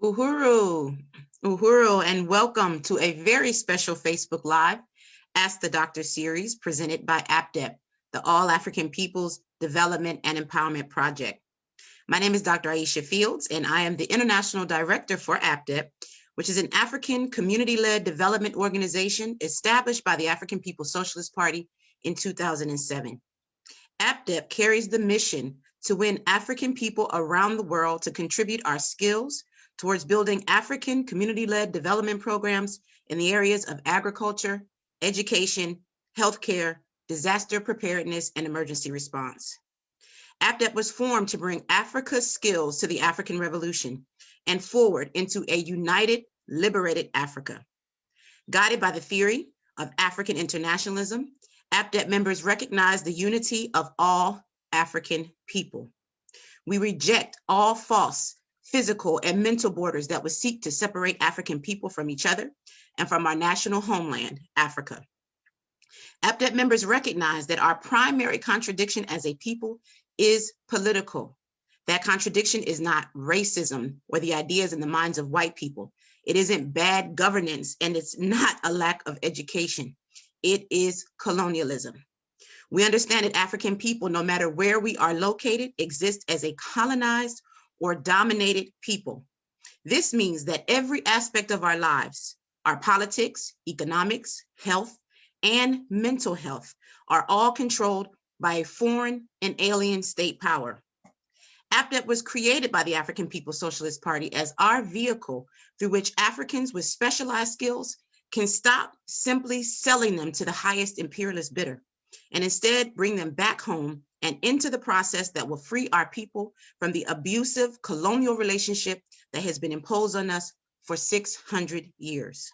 Uhuru, Uhuru, and welcome to a very special Facebook Live Ask the Doctor series presented by APDEP, the All African Peoples Development and Empowerment Project. My name is Dr. Aisha Fields, and I am the International Director for APDEP, which is an African community-led development organization established by the African People's Socialist Party in 2007. APDEP carries the mission to win African people around the world to contribute our skills towards building African community-led development programs in the areas of agriculture, education, healthcare, disaster preparedness, and emergency response. APDEP was formed to bring Africa's skills to the African Revolution and forward into a united, liberated Africa. Guided by the theory of African internationalism, APDEP members recognize the unity of all African people. We reject all false physical and mental borders that would seek to separate African people from each other and from our national homeland, Africa. APDEP members recognize that our primary contradiction as a people is political. That contradiction is not racism or the ideas in the minds of white people. It isn't bad governance, and it's not a lack of education. It is colonialism. We understand that African people, no matter where we are located, exist as a colonized or dominated people. This means that every aspect of our lives, our politics, economics, health, and mental health are all controlled by a foreign and alien state power. APDEP was created by the African People's Socialist Party as our vehicle through which Africans with specialized skills can stop simply selling them to the highest imperialist bidder and instead bring them back home and into the process that will free our people from the abusive colonial relationship that has been imposed on us for 600 years.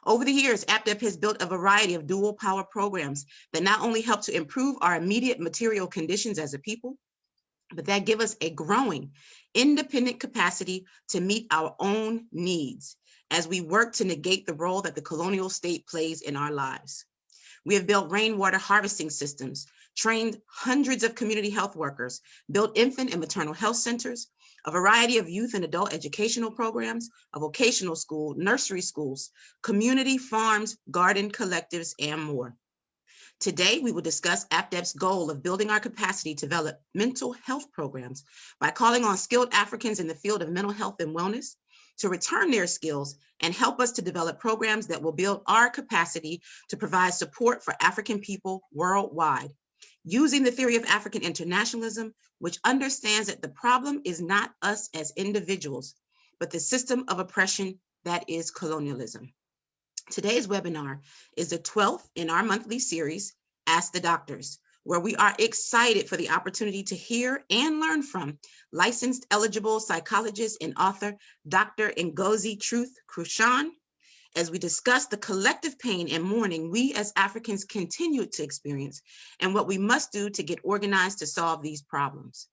Over the years, APDEP has built a variety of dual power programs that not only help to improve our immediate material conditions as a people, but that give us a growing, independent capacity to meet our own needs as we work to negate the role that the colonial state plays in our lives. We have built rainwater harvesting systems, trained hundreds of community health workers, built infant and maternal health centers, a variety of youth and adult educational programs, a vocational school, nursery schools, community farms, garden collectives, and more. Today, we will discuss APDEP's goal of building our capacity to develop mental health programs by calling on skilled Africans in the field of mental health and wellness to return their skills and help us to develop programs that will build our capacity to provide support for African people worldwide, using the theory of African internationalism, which understands that the problem is not us as individuals, but the system of oppression that is colonialism. Today's webinar is the 12th in our monthly series, Ask the Doctors, where we are excited for the opportunity to hear and learn from licensed eligible psychologist and author, Dr. Ngozi Truth Krushan, as we discuss the collective pain and mourning we as Africans continue to experience and what we must do to get organized to solve these problems.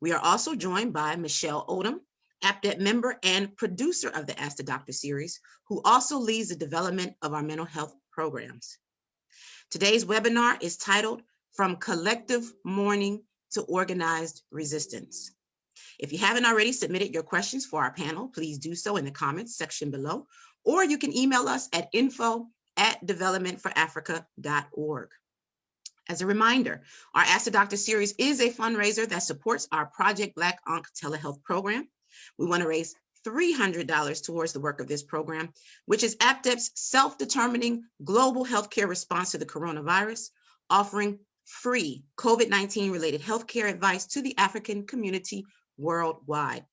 We are also joined by Michelle Odom, APDEP member and producer of the Ask the Doctor series, who also leads the development of our mental health programs. Today's webinar is titled From Collective Mourning to Organized Resistance. If you haven't already submitted your questions for our panel, please do so in the comments section below, or you can email us at info@developmentforafrica.org. As a reminder, our Ask the Doctor series is a fundraiser that supports our Project Black Ankh telehealth program. We want to raise $300 towards the work of this program, which is APDEP's self-determining global healthcare response to the coronavirus, offering free COVID-19 related healthcare advice to the African community worldwide.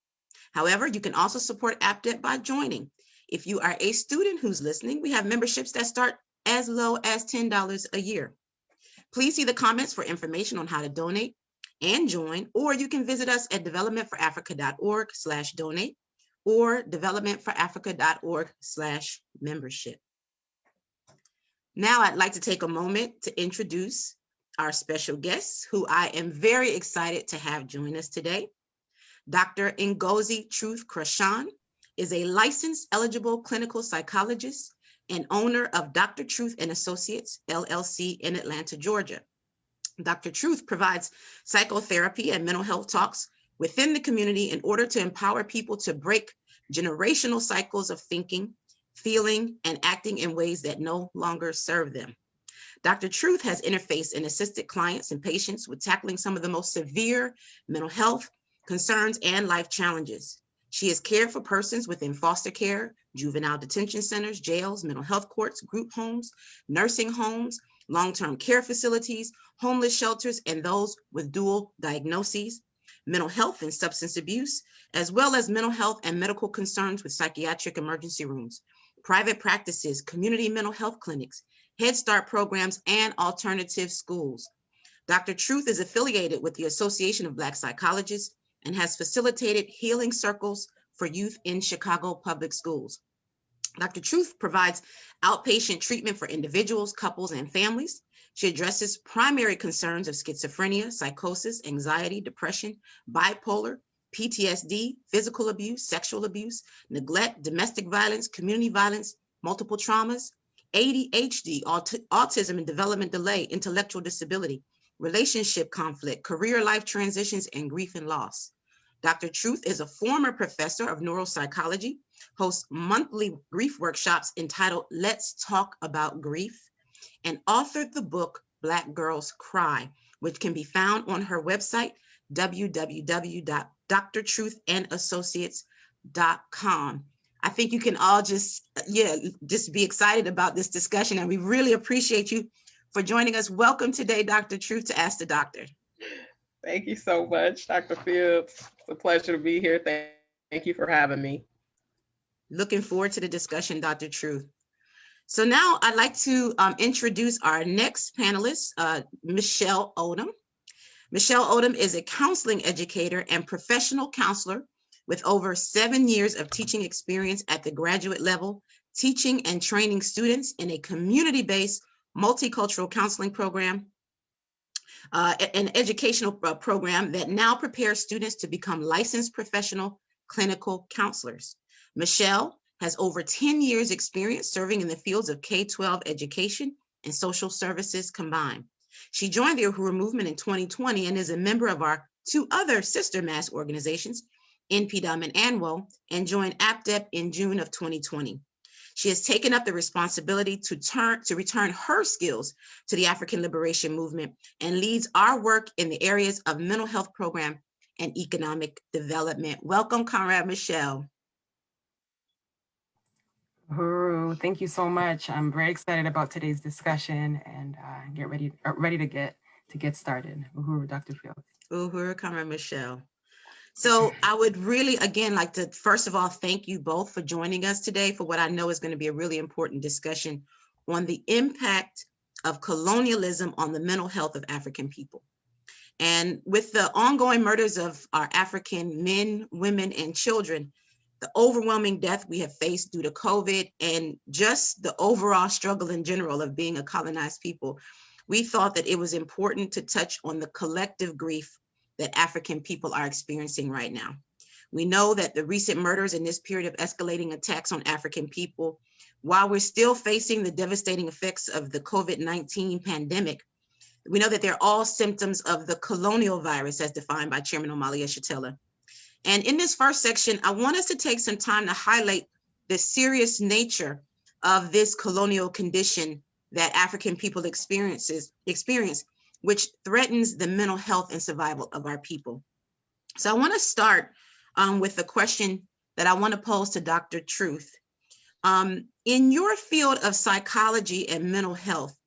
However, you can also support APDEP by joining. If you are a student who's listening, we have memberships that start as low as $10 a year. Please see the comments for information on how to donate and join, or you can visit us at developmentforafrica.org/donate or developmentforafrica.org/membership. Now I'd like to take a moment to introduce our special guests, who I am very excited to have join us today. Dr. Ngozi Truth Krushan is a licensed eligible clinical psychologist and owner of Dr. Truth and Associates, LLC in Atlanta, Georgia. Dr. Truth provides psychotherapy and mental health talks within the community in order to empower people to break generational cycles of thinking, feeling, and acting in ways that no longer serve them. Dr. Truth has interfaced and assisted clients and patients with tackling some of the most severe mental health concerns and life challenges. She has cared for persons within foster care, juvenile detention centers, jails, mental health courts, group homes, nursing homes, long-term care facilities, homeless shelters, and those with dual diagnoses, mental health and substance abuse, as well as mental health and medical concerns with psychiatric emergency rooms, private practices, community mental health clinics, Head Start programs, and alternative schools. Dr. Truth is affiliated with the Association of Black Psychologists and has facilitated healing circles for youth in Chicago public schools. Dr. Truth provides outpatient treatment for individuals, couples, and families. She addresses primary concerns of schizophrenia, psychosis, anxiety, depression, bipolar, PTSD, physical abuse, sexual abuse, neglect, domestic violence, community violence, multiple traumas, ADHD, autism and development delay, intellectual disability, relationship conflict, career life transitions, and grief and loss. Dr. Truth is a former professor of neuropsychology, hosts monthly grief workshops entitled Let's Talk About Grief, and authored the book Black Girls Cry, which can be found on her website, www.drtruthandassociates.com. I think you can all just be excited about this discussion, and we really appreciate you for joining us. Welcome today, Dr. Truth, to Ask the Doctor. Thank you so much, Dr. Fields. It's a pleasure to be here. Thank you for having me. Looking forward to the discussion, Dr. Truth. So now I'd like to introduce our next panelist, Michelle Odom. Michelle Odom is a counseling educator and professional counselor with over 7 years of teaching experience at the graduate level, teaching and training students in a community-based multicultural counseling program, an educational program that now prepares students to become licensed professional clinical counselors. Michelle has over 10 years experience serving in the fields of K-12 education and social services combined. She joined the Uhuru movement in 2020 and is a member of our 2 other sister mass organizations, NPDOM and ANWO, and joined APDEP in June of 2020. She has taken up the responsibility to return her skills to the African liberation movement and leads our work in the areas of mental health program and economic development. Welcome, Comrade Michelle. Uhuru, thank you so much. I'm very excited about today's discussion and ready to get started. Uhuru, Dr. Fields. Uhuru, Comrade Michelle. So I would really, again, like to, first of all, thank you both for joining us today for what I know is going to be a really important discussion on the impact of colonialism on the mental health of African people. And with the ongoing murders of our African men, women, and children, the overwhelming death we have faced due to COVID, and just the overall struggle in general of being a colonized people, we thought that it was important to touch on the collective grief that African people are experiencing right now. We know that the recent murders in this period of escalating attacks on African people, while we're still facing the devastating effects of the COVID-19 pandemic, we know that they're all symptoms of the colonial virus as defined by Chairman Omali Yeshitela. And in this first section, I want us to take some time to highlight the serious nature of this colonial condition that African people experience, which threatens the mental health and survival of our people. So I want to start with the question that I want to pose to Dr. Truth. In your field of psychology and mental health,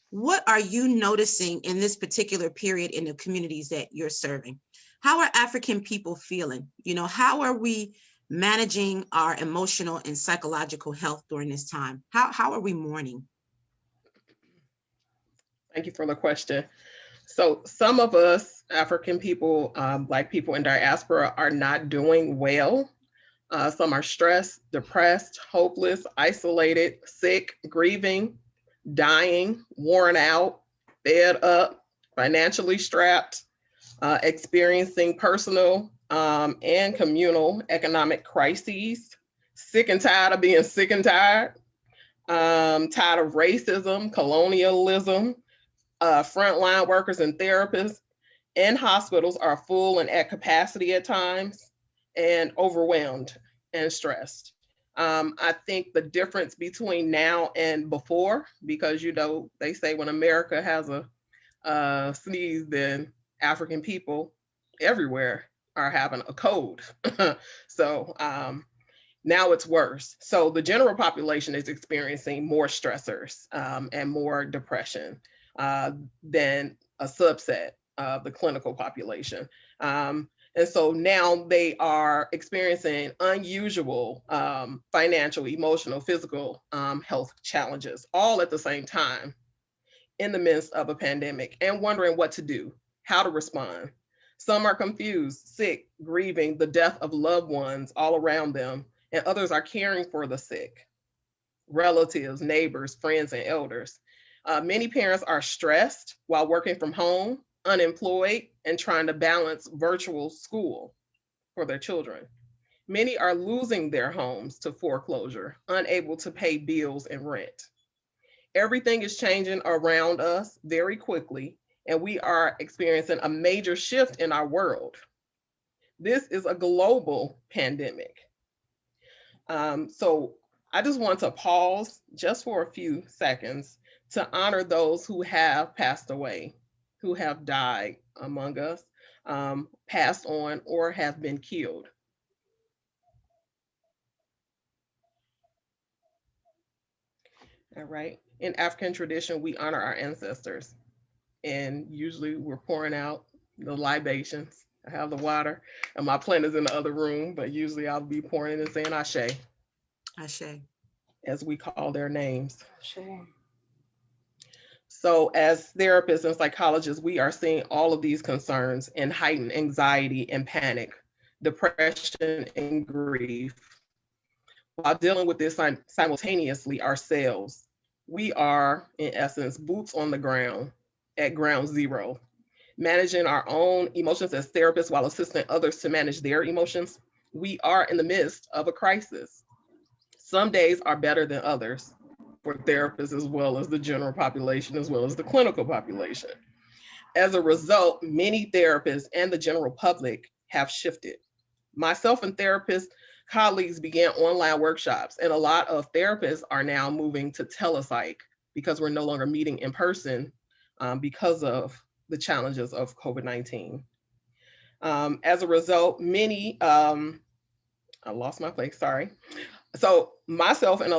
what are you noticing in this particular period in the communities that you're serving? How are African people feeling? You know, how are we managing our emotional and psychological health during this time? How are we mourning? Thank you for the question. So some of us African people, Black people in diaspora, are not doing well. Some are stressed, depressed, hopeless, isolated, sick, grieving, dying, worn out, fed up, financially strapped, experiencing personal and communal economic crises, sick and tired of being sick and tired, tired of racism, colonialism. Frontline workers and therapists and hospitals are full and at capacity at times and overwhelmed. and stressed. I think the difference between now and before, because they say when America has a sneeze, then African people everywhere are having a cold. So now it's worse. So the general population is experiencing more stressors and more depression than a subset of the clinical population. And so now they are experiencing unusual financial, emotional, physical health challenges all at the same time in the midst of a pandemic and wondering what to do, how to respond. Some are confused, sick, grieving the death of loved ones all around them, and others are caring for the sick, relatives, neighbors, friends, and elders. Many parents are stressed while working from home, unemployed, and trying to balance virtual school for their children. Many are losing their homes to foreclosure, unable to pay bills and rent. Everything is changing around us very quickly, and we are experiencing a major shift in our world. This is a global pandemic. So I just want to pause just for a few seconds to honor those who have passed away, who have died among us, passed on, or have been killed. All right. In African tradition, we honor our ancestors, and usually we're pouring out the libations. I have the water, and my plant is in the other room, but usually I'll be pouring and saying Ashe. Ashe. As we call their names. Shame. So as therapists and psychologists, we are seeing all of these concerns and heightened anxiety and panic, depression and grief, while dealing with this simultaneously ourselves. We are, in essence, boots on the ground at ground zero, managing our own emotions as therapists while assisting others to manage their emotions. We are in the midst of a crisis. Some days are better than others for therapists as well as the general population, as well as the clinical population. As a result, many therapists and the general public have shifted. Myself and therapist colleagues began online workshops, and a lot of therapists are now moving to telepsych because we're no longer meeting in person because of the challenges of COVID-19. As a result, many, I lost my place, sorry. So myself and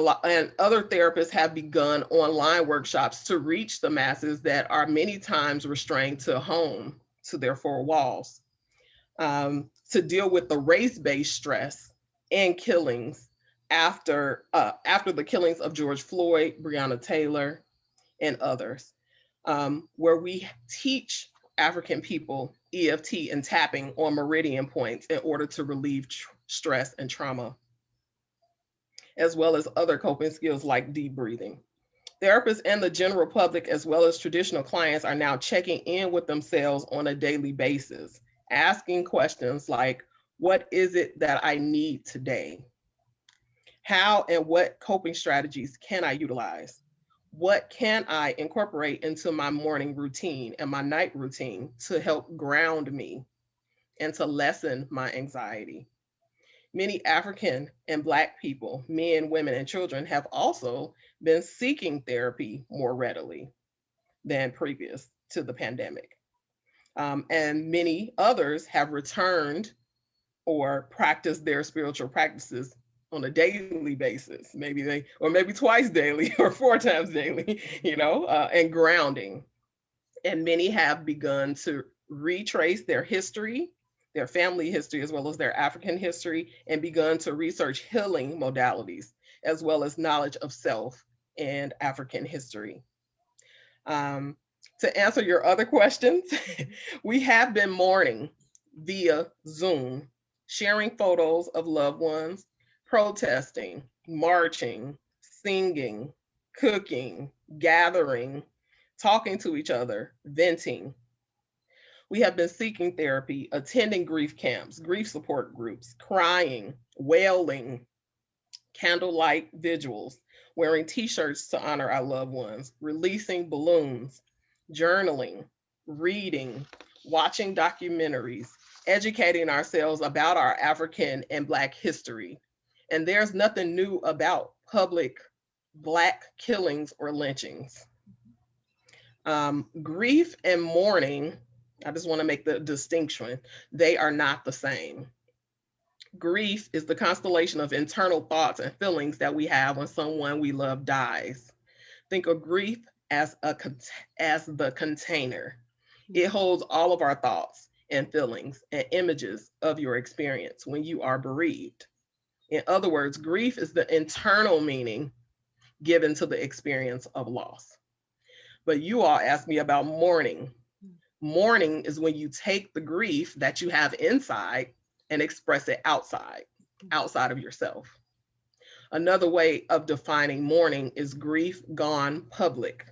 other therapists have begun online workshops to reach the masses that are many times restrained to home, to their four walls, to deal with the race-based stress and killings after the killings of George Floyd, Breonna Taylor, and others, where we teach African people EFT and tapping on meridian points in order to relieve stress and trauma, as well as other coping skills like deep breathing. Therapists and the general public, as well as traditional clients, are now checking in with themselves on a daily basis, asking questions like, what is it that I need today? How and what coping strategies can I utilize? What can I incorporate into my morning routine and my night routine to help ground me and to lessen my anxiety? Many African and Black people, men, women, and children have also been seeking therapy more readily than previous to the pandemic. And many others have returned or practiced their spiritual practices on a daily basis, maybe twice daily or 4 times daily, and grounding. And many have begun to retrace their history, their family history, as well as their African history, and begun to research healing modalities, as well as knowledge of self and African history. To answer your other questions, we have been mourning via Zoom, sharing photos of loved ones, protesting, marching, singing, cooking, gathering, talking to each other, venting. We have been seeking therapy, attending grief camps, grief support groups, crying, wailing, candlelight vigils, wearing t-shirts to honor our loved ones, releasing balloons, journaling, reading, watching documentaries, educating ourselves about our African and Black history, And there's nothing new about public Black killings or lynchings. Grief and mourning, I just want to make the distinction, they are not the same. Grief is the constellation of internal thoughts and feelings that we have when someone we love dies. Think of grief as the container. It holds all of our thoughts and feelings and images of your experience when you are bereaved. In other words, grief is the internal meaning given to the experience of loss. But you all asked me about mourning. Mourning is when you take the grief that you have inside and express it outside of yourself. Another way of defining mourning is grief gone public,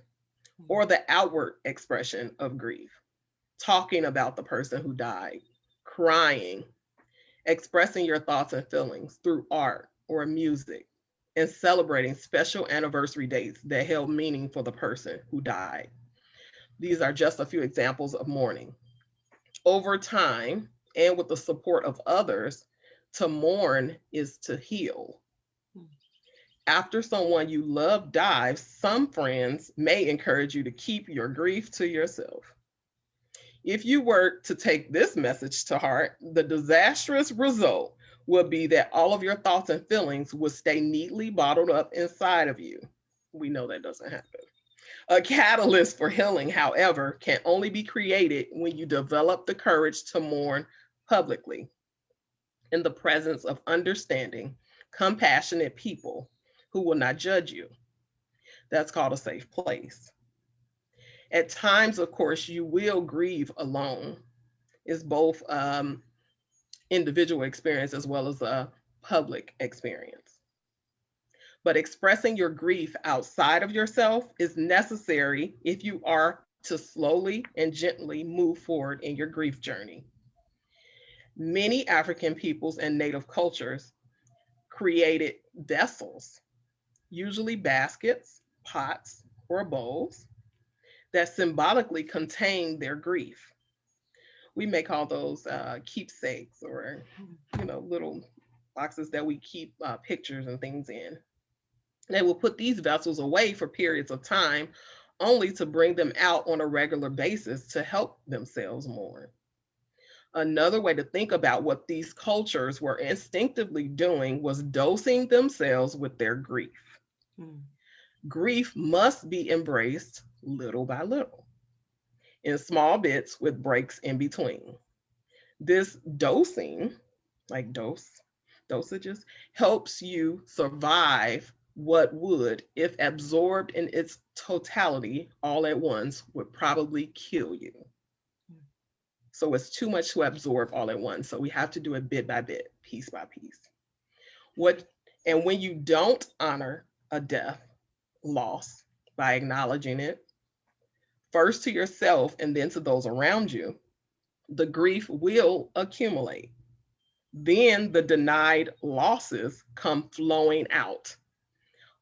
or the outward expression of grief. Talking about the person who died, crying, expressing your thoughts and feelings through art or music, and celebrating special anniversary dates that held meaning for the person who died. These are just a few examples of mourning. Over time, and with the support of others, to mourn is to heal. After someone you love dies, some friends may encourage you to keep your grief to yourself. If you were to take this message to heart, the disastrous result would be that all of your thoughts and feelings would stay neatly bottled up inside of you. We know that doesn't happen. A catalyst for healing, however, can only be created when you develop the courage to mourn publicly in the presence of understanding, compassionate people who will not judge you. That's called a safe place. At times, of course, you will grieve alone. It's both individual experience as well as a public experience. But expressing your grief outside of yourself is necessary if you are to slowly and gently move forward in your grief journey. Many African peoples and native cultures created vessels, usually baskets, pots, or bowls, that symbolically contain their grief. We may call those keepsakes, or little boxes that we keep pictures and things in. They will put these vessels away for periods of time, only to bring them out on a regular basis to help themselves mourn. Another way to think about what these cultures were instinctively doing was dosing themselves with their grief. Grief must be embraced little by little, in small bits with breaks in between. This dosing, like dosages, helps you survive what would, if absorbed in its totality all at once, would probably kill you. So it's too much to absorb all at once. So we have to do it bit by bit, piece by piece. And when you don't honor a death, loss, by acknowledging it, first to yourself and then to those around you, the grief will accumulate. Then the denied losses come flowing out,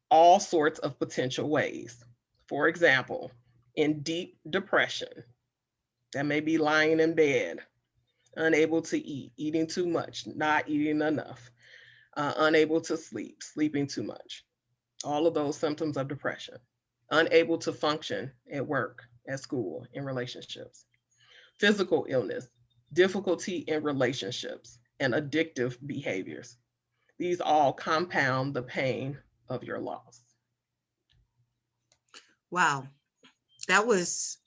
all sorts of potential ways. For example, in deep depression, that may be lying in bed, unable to eat, eating too much, not eating enough, unable to sleep, sleeping too much. All of those symptoms of depression. Unable to function at work, at school, in relationships. Physical illness, difficulty in relationships, and addictive behaviors. These all compound the pain of your loss. Wow, that was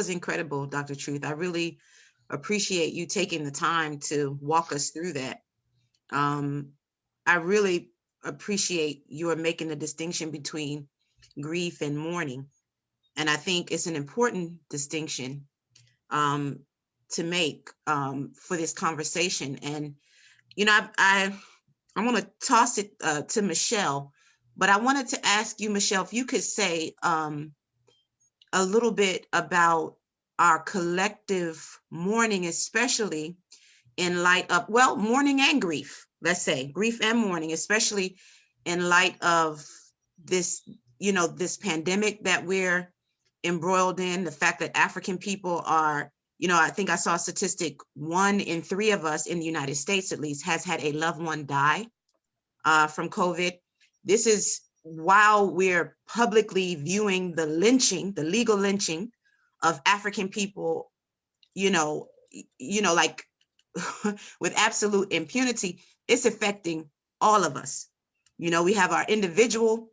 incredible, Dr. Truth. I really appreciate you taking the time to walk us through that. I really appreciate your making the distinction between grief and mourning. And I think it's an important distinction to make for this conversation. And, I want to toss it to Michelle, but I wanted to ask you, Michelle, if you could say a little bit about our collective mourning, especially in light of, mourning and grief, let's say grief and mourning, especially in light of this, this pandemic that we're embroiled in, the fact that African people are, I think I saw a statistic, 1 in 3 of us in the United States, at least, has had a loved one die from COVID. This is while we're publicly viewing the lynching, the legal lynching of African people, like with absolute impunity. It's affecting all of us. We have our individual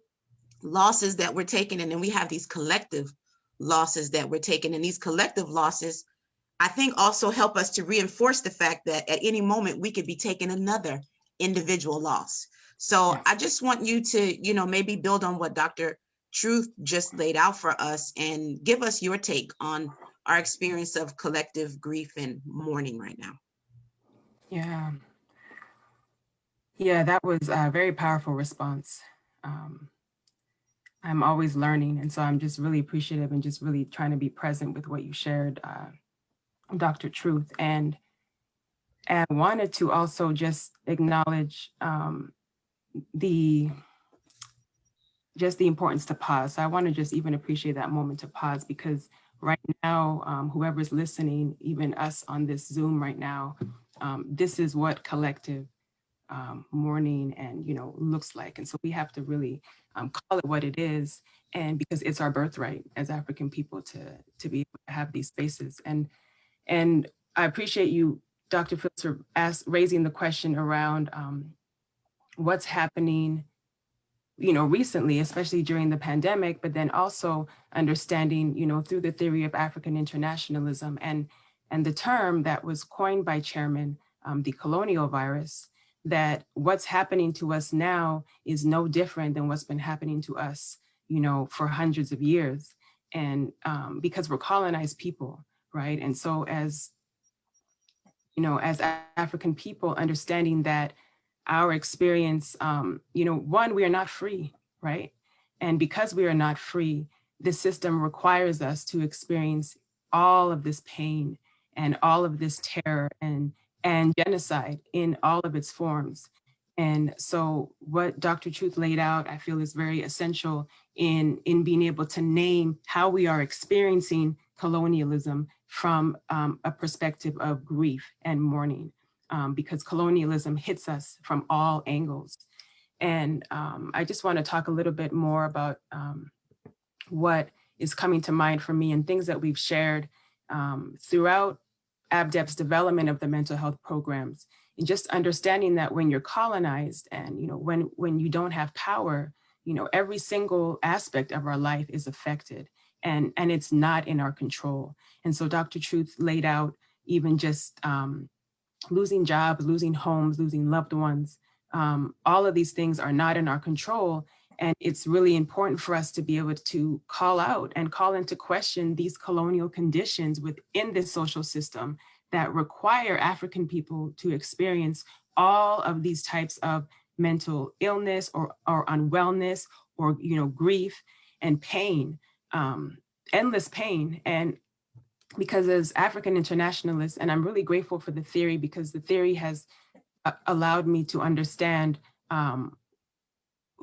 losses that we're taking, and then we have these collective losses that we're taking. And these collective losses, I think, also help us to reinforce the fact that at any moment we could be taking another individual loss. So I just want you to, maybe build on what Dr. Truth just laid out for us and give us your take on our experience of collective grief and mourning right now. Yeah, that was a very powerful response. I'm always learning, and so I'm just really appreciative and just really trying to be present with what you shared, Dr. Truth. And I wanted to also just acknowledge the importance to pause. So I want to just even appreciate that moment to pause, because right now, whoever's listening, even us on this Zoom right now, this is what collective mourning and looks like. And so we have to really call it what it is, and because it's our birthright as African people to be able to have these spaces. And I appreciate you, Dr. Phillips, for raising the question around what's happening recently, especially during the pandemic, but then also understanding through the theory of African internationalism and the term that was coined by Chairman, the colonial virus, that what's happening to us now is no different than what's been happening to us, for hundreds of years. And because we're colonized people, right? And so as African people, understanding that our experience, one, we are not free, right? And because we are not free, the system requires us to experience all of this pain and all of this terror and genocide in all of its forms. And so what Dr. Truth laid out, I feel, is very essential in being able to name how we are experiencing colonialism from a perspective of grief and mourning, because colonialism hits us from all angles. And I just want to talk a little bit more about what is coming to mind for me and things that we've shared throughout ABDEP's development of the mental health programs, and just understanding that when you're colonized and when you don't have power, every single aspect of our life is affected, and it's not in our control. And so Dr. Truth laid out even just losing jobs, losing homes, losing loved ones. All of these things are not in our control. And it's really important for us to be able to call out and call into question these colonial conditions within this social system that require African people to experience all of these types of mental illness or unwellness or grief and pain, endless pain. And because as African internationalists, and I'm really grateful for the theory, because the theory has allowed me to understand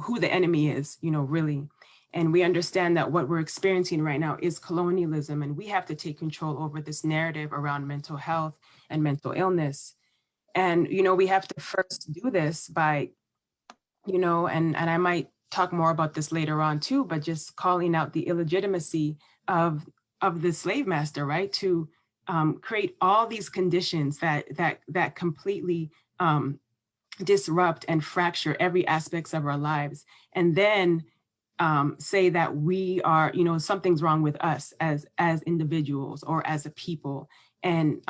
who the enemy is, really. And we understand that what we're experiencing right now is colonialism, and we have to take control over this narrative around mental health and mental illness. And, we have to first do this by, and I might talk more about this later on too, but just calling out the illegitimacy of the slave master, right? To create all these conditions that completely disrupt and fracture every aspects of our lives, and then say that we are, something's wrong with us as individuals or as a people. And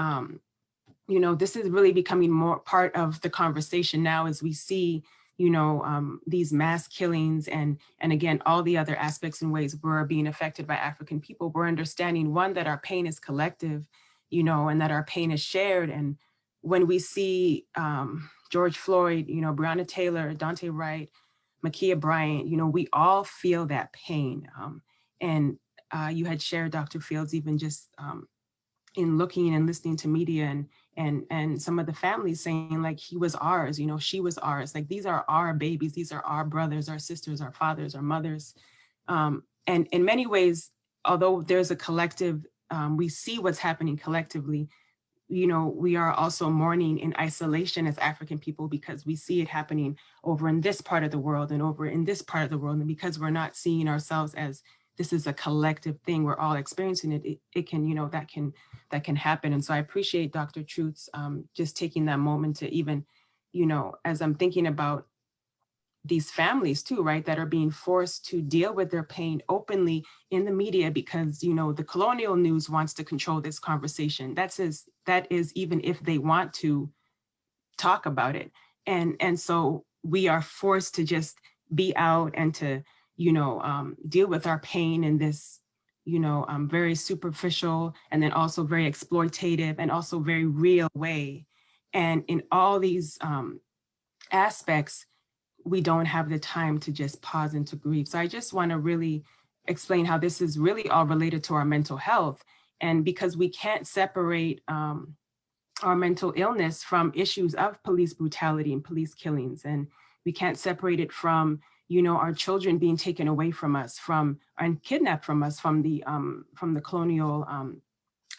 this is really becoming more part of the conversation now as we see these mass killings and again all the other aspects and ways we're being affected by African people. We're understanding, one, that our pain is collective, and that our pain is shared. And when we see George Floyd, Breonna Taylor, Daunte Wright, Ma'Khia Bryant, we all feel that pain. And you had shared, Dr. Fields, even just in looking and listening to media and some of the families saying, like, he was ours, she was ours, like, these are our babies, these are our brothers, our sisters, our fathers, our mothers. And in many ways, although there's a collective, we see what's happening collectively, we are also mourning in isolation as African people, because we see it happening over in this part of the world and over in this part of the world. And because we're not seeing ourselves as this is a collective thing, we're all experiencing it, it can, that can happen. And so I appreciate Dr. Truth's just taking that moment to even, as I'm thinking about these families too, right, that are being forced to deal with their pain openly in the media because, the colonial news wants to control this conversation. That is even if they want to talk about it. And so we are forced to just be out and to, deal with our pain in this, very superficial and then also very exploitative and also very real way. And in all these aspects, we don't have the time to just pause and to grieve. So I just want to really explain how this is really all related to our mental health. And because we can't separate our mental illness from issues of police brutality and police killings. And we can't separate it from, our children being taken away from us, and kidnapped from us from the colonial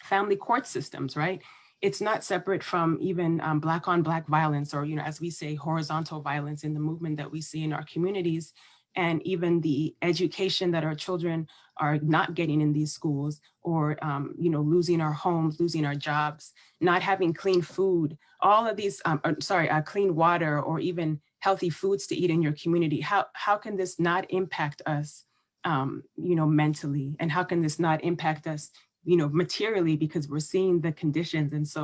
family court systems, right? It's not separate from even Black on Black violence, or, as we say, horizontal violence in the movement that we see in our communities, and even the education that our children are not getting in these schools, or, losing our homes, losing our jobs, not having clean food, all of these, clean water, or even healthy foods to eat in your community. How can this not impact us, mentally? And how can this not impact us, materially, because we're seeing the conditions.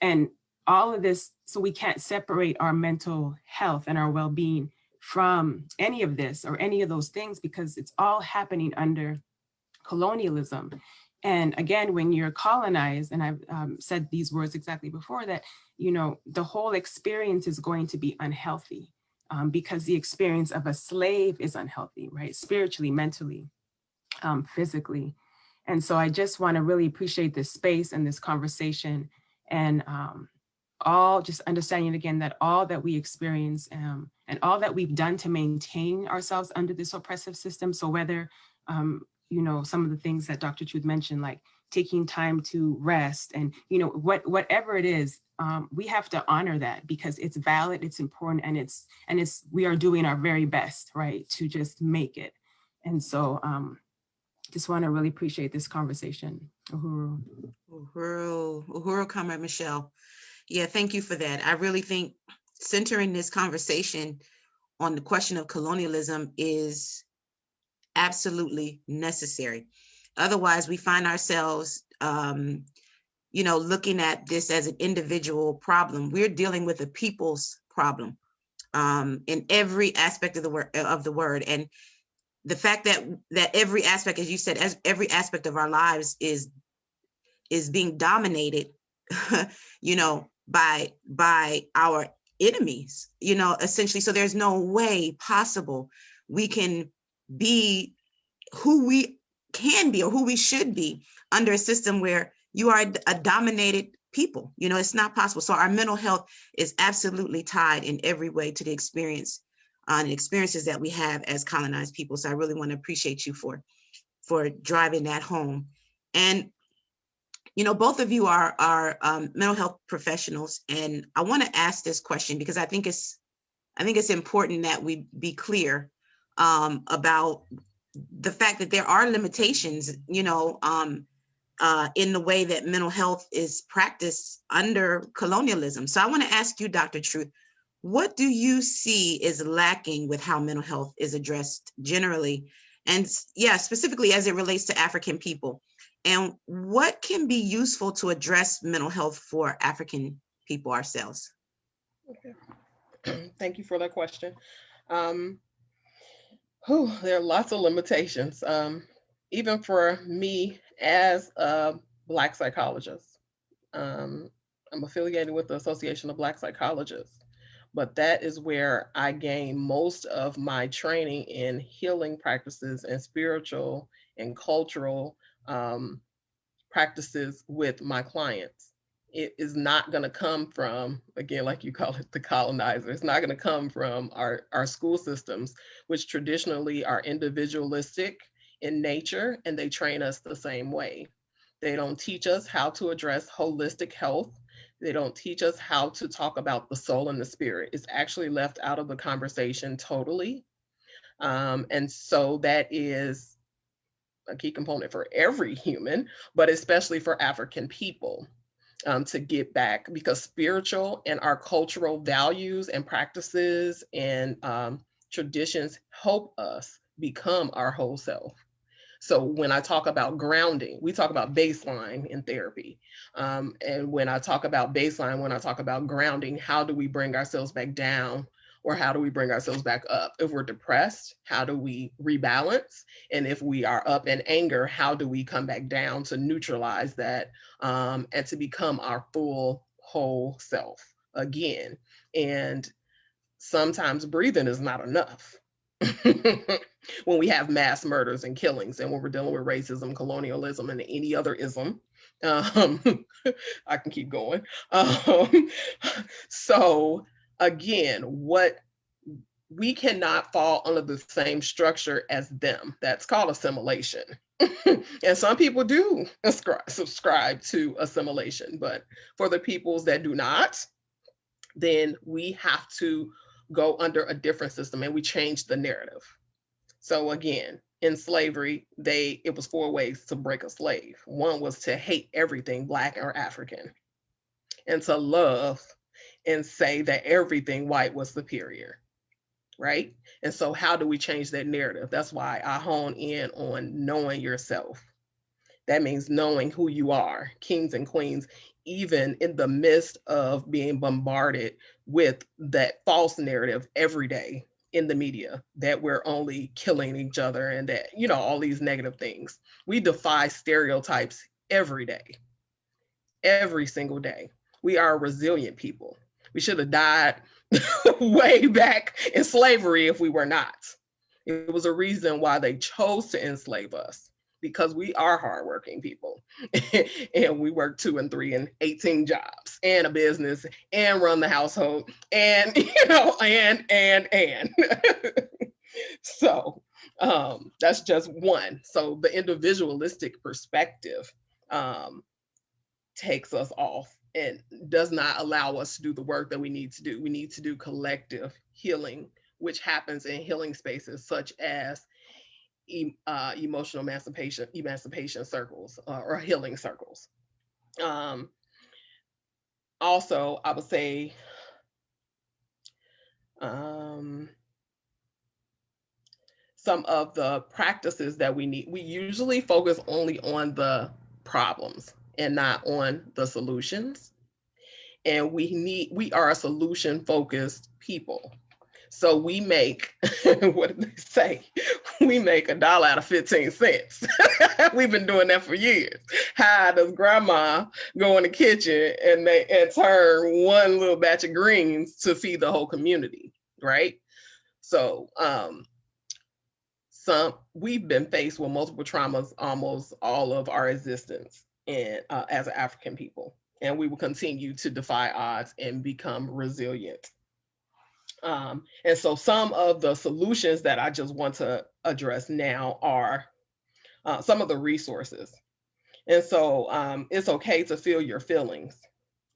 And all of this, so we can't separate our mental health and our well-being from any of this or any of those things, because it's all happening under colonialism. And again, when you're colonized, and I've said these words exactly before, that, the whole experience is going to be unhealthy, because the experience of a slave is unhealthy, right? Spiritually, mentally, physically. And so I just want to really appreciate this space and this conversation, and all just understanding again that all that we experience and all that we've done to maintain ourselves under this oppressive system. So whether, some of the things that Dr. Truth mentioned, like taking time to rest and, whatever it is, we have to honor that, because it's valid, it's important, and we are doing our very best, right, to just make it. And so, just want to really appreciate this conversation. Uhuru. Uhuru, Comrade Michelle. Yeah, thank you for that. I really think centering this conversation on the question of colonialism is absolutely necessary. Otherwise, we find ourselves, looking at this as an individual problem. We're dealing with a people's problem in every aspect of the word. And the fact that every aspect, as you said, as every aspect of our lives is being dominated, by our enemies, essentially. So there's no way possible we can be who we can be or who we should be under a system where you are a dominated people. It's not possible. So our mental health is absolutely tied in every way to the experiences that we have as colonized people. So I really want to appreciate you for driving that home. And both of you are mental health professionals, and I want to ask this question because I think it's important that we be clear about the fact that there are limitations, in the way that mental health is practiced under colonialism. So I want to ask you, Dr. Truth, what do you see is lacking with how mental health is addressed generally, and specifically as it relates to African people? And what can be useful to address mental health for African people ourselves? Okay. Thank you for that question. There are lots of limitations, even for me as a Black psychologist. I'm affiliated with the Association of Black Psychologists, but that is where I gain most of my training in healing practices and spiritual and cultural practices with my clients. It is not going to come from, again, like you call it, the colonizer. It's not going to come from our school systems, which traditionally are individualistic in nature, and they train us the same way. They don't teach us how to address holistic health. They don't teach us how to talk about the soul and the spirit. It's actually left out of the conversation totally. And so that is a key component for every human, but especially for African people, to get back, because spiritual and our cultural values and practices and traditions help us become our whole self. So when I talk about grounding, we talk about baseline in therapy. And when I talk about baseline, when I talk about grounding, how do we bring ourselves back down, or how do we bring ourselves back up? If we're depressed, how do we rebalance? And if we are up in anger, how do we come back down to neutralize that, and to become our full whole self again? And sometimes breathing is not enough. When we have mass murders and killings, and when we're dealing with racism, colonialism, and any other ism, um, I can keep going. So again, what we cannot fall under the same structure as them. That's called assimilation. And some people do subscribe to assimilation, but for the peoples that do not, then we have to go under a different system, and we change the narrative. So again, in slavery, it was 4 ways to break a slave. One was to hate everything Black or African, and to love and say that everything white was superior, right? And so how do we change that narrative? That's why I hone in on knowing yourself. That means knowing who you are, kings and queens, even in the midst of being bombarded with that false narrative every day in the media, that we're only killing each other and that, all these negative things. We defy stereotypes every day, every single day. We are a resilient people. We should have died way back in slavery if we were not. It was a reason why they chose to enslave us, because we are hardworking people. And we work 2 and 3 and 18 jobs and a business and run the household and, and. So that's just one. So the individualistic perspective takes us off and does not allow us to do the work that we need to do. We need to do collective healing, which happens in healing spaces such as emotional emancipation circles, or healing circles. Also, I would say some of the practices that we need. We usually focus only on the problems and not on the solutions. And we are a solution focused people. So we make, what did they say? We make $1 out of 15 cents. We've been doing that for years. How does grandma go in the kitchen and turn one little batch of greens to feed the whole community, right? So we've been faced with multiple traumas almost all of our existence, and as an African people, and we will continue to defy odds and become resilient. And so some of the solutions that I just want to address now are some of the resources. And so it's okay to feel your feelings.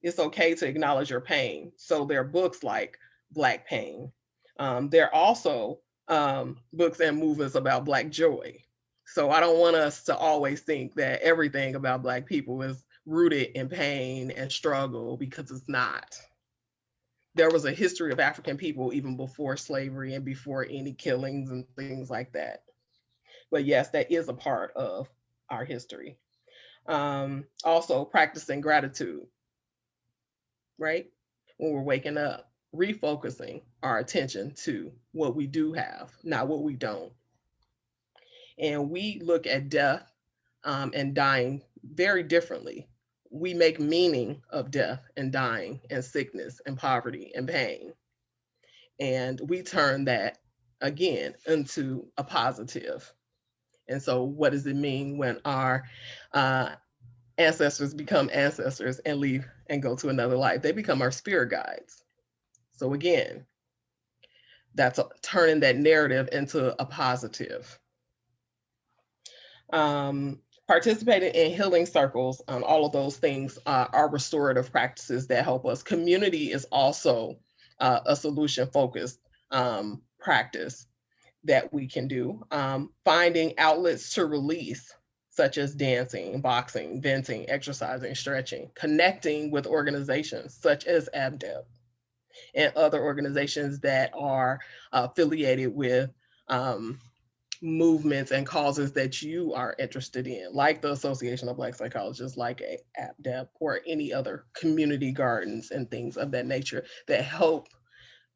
It's okay to acknowledge your pain. So there are books like Black Pain. There are also books and movements about Black joy. So I don't want us to always think that everything about Black people is rooted in pain and struggle, because it's not. There was a history of African people even before slavery and before any killings and things like that. But yes, that is a part of our history. Also, practicing gratitude, right? When we're waking up, refocusing our attention to what we do have, not what we don't. And we look at death and dying very differently. We make meaning of death and dying and sickness and poverty and pain. And we turn that again into a positive. And so what does it mean when our ancestors become ancestors and leave and go to another life? They become our spirit guides. So again, that's turning that narrative into a positive. Participating in healing circles, all of those things are restorative practices that help us. Community is also a solution-focused practice that we can do. Finding outlets to release, such as dancing, boxing, venting, exercising, stretching, connecting with organizations such as ABDEP and other organizations that are affiliated with movements and causes that you are interested in, like the Association of Black Psychologists, like ABDEP, or any other community gardens and things of that nature that help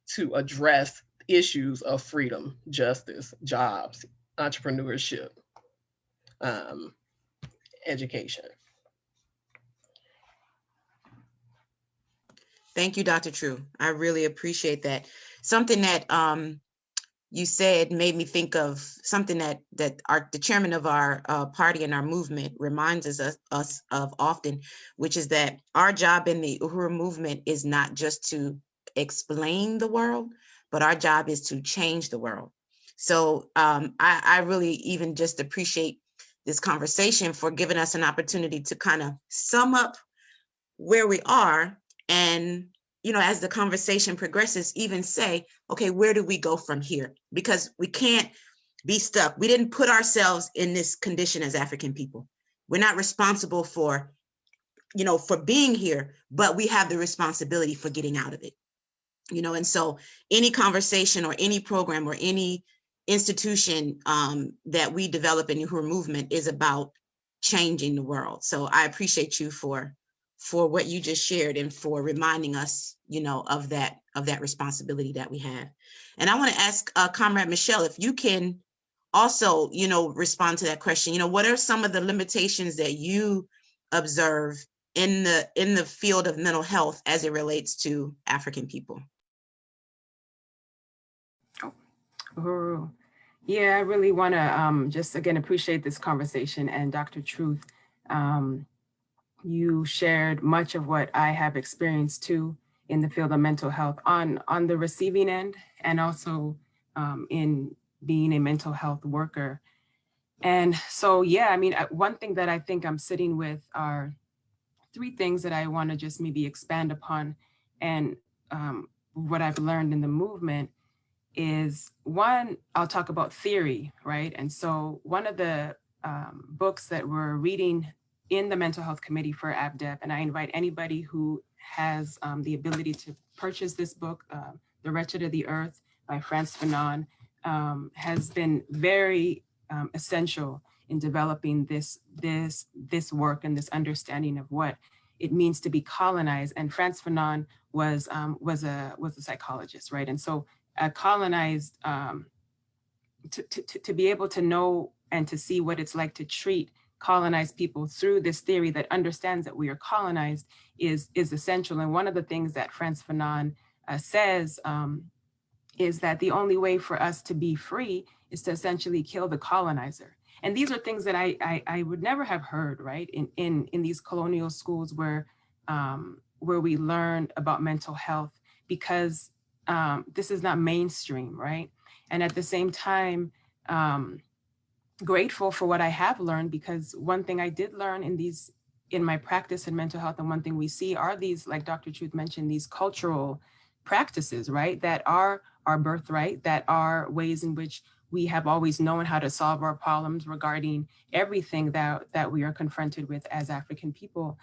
to address issues of freedom, justice, jobs, entrepreneurship, education. Thank you, Dr. True. I really appreciate that. Something that you said made me think of something that the chairman of our party and our movement reminds us of often, which is that our job in the Uhuru movement is not just to explain the world, but our job is to change the world. So I really even just appreciate this conversation for giving us an opportunity to kind of sum up where we are, and as the conversation progresses, even say, okay, where do we go from here? Because we can't be stuck. We didn't put ourselves in this condition as African people. We're not responsible for being here, but we have the responsibility for getting out of it. And so any conversation or any program or any institution that we develop in the Uhuru movement is about changing the world. So I appreciate you for what you just shared and for reminding us, of that responsibility that we have. And I want to ask Comrade Michelle, if you can also, respond to that question. What are some of the limitations that you observe in the field of mental health as it relates to African people? Uhuru. Yeah, I really want to just again appreciate this conversation. And Dr. Truth, you shared much of what I have experienced too in the field of mental health on the receiving end, and also in being a mental health worker. And so, yeah, I mean, one thing that I think I'm sitting with are three things that I want to just maybe expand upon. And what I've learned in the movement is, one, I'll talk about theory, right? And so one of the books that we're reading in the mental health committee for ABDEP, and I invite anybody who has the ability to purchase this book, The Wretched of the Earth by Frantz Fanon, has been very essential in developing this work and this understanding of what it means to be colonized. And Frantz Fanon was a psychologist, right? And so colonized, to be able to know and to see what it's like to treat colonized people through this theory that understands that we are colonized is essential. And one of the things that Frantz Fanon says is that the only way for us to be free is to essentially kill the colonizer. And these are things that I would never have heard, right, in these colonial schools where we learn about mental health, because this is not mainstream, right? And at the same time, grateful for what I have learned, because one thing I did learn in my practice in mental health, and one thing we see are these, like Dr. Truth mentioned, these cultural practices, right, that are our birthright, that are ways in which we have always known how to solve our problems regarding everything that we are confronted with as African people,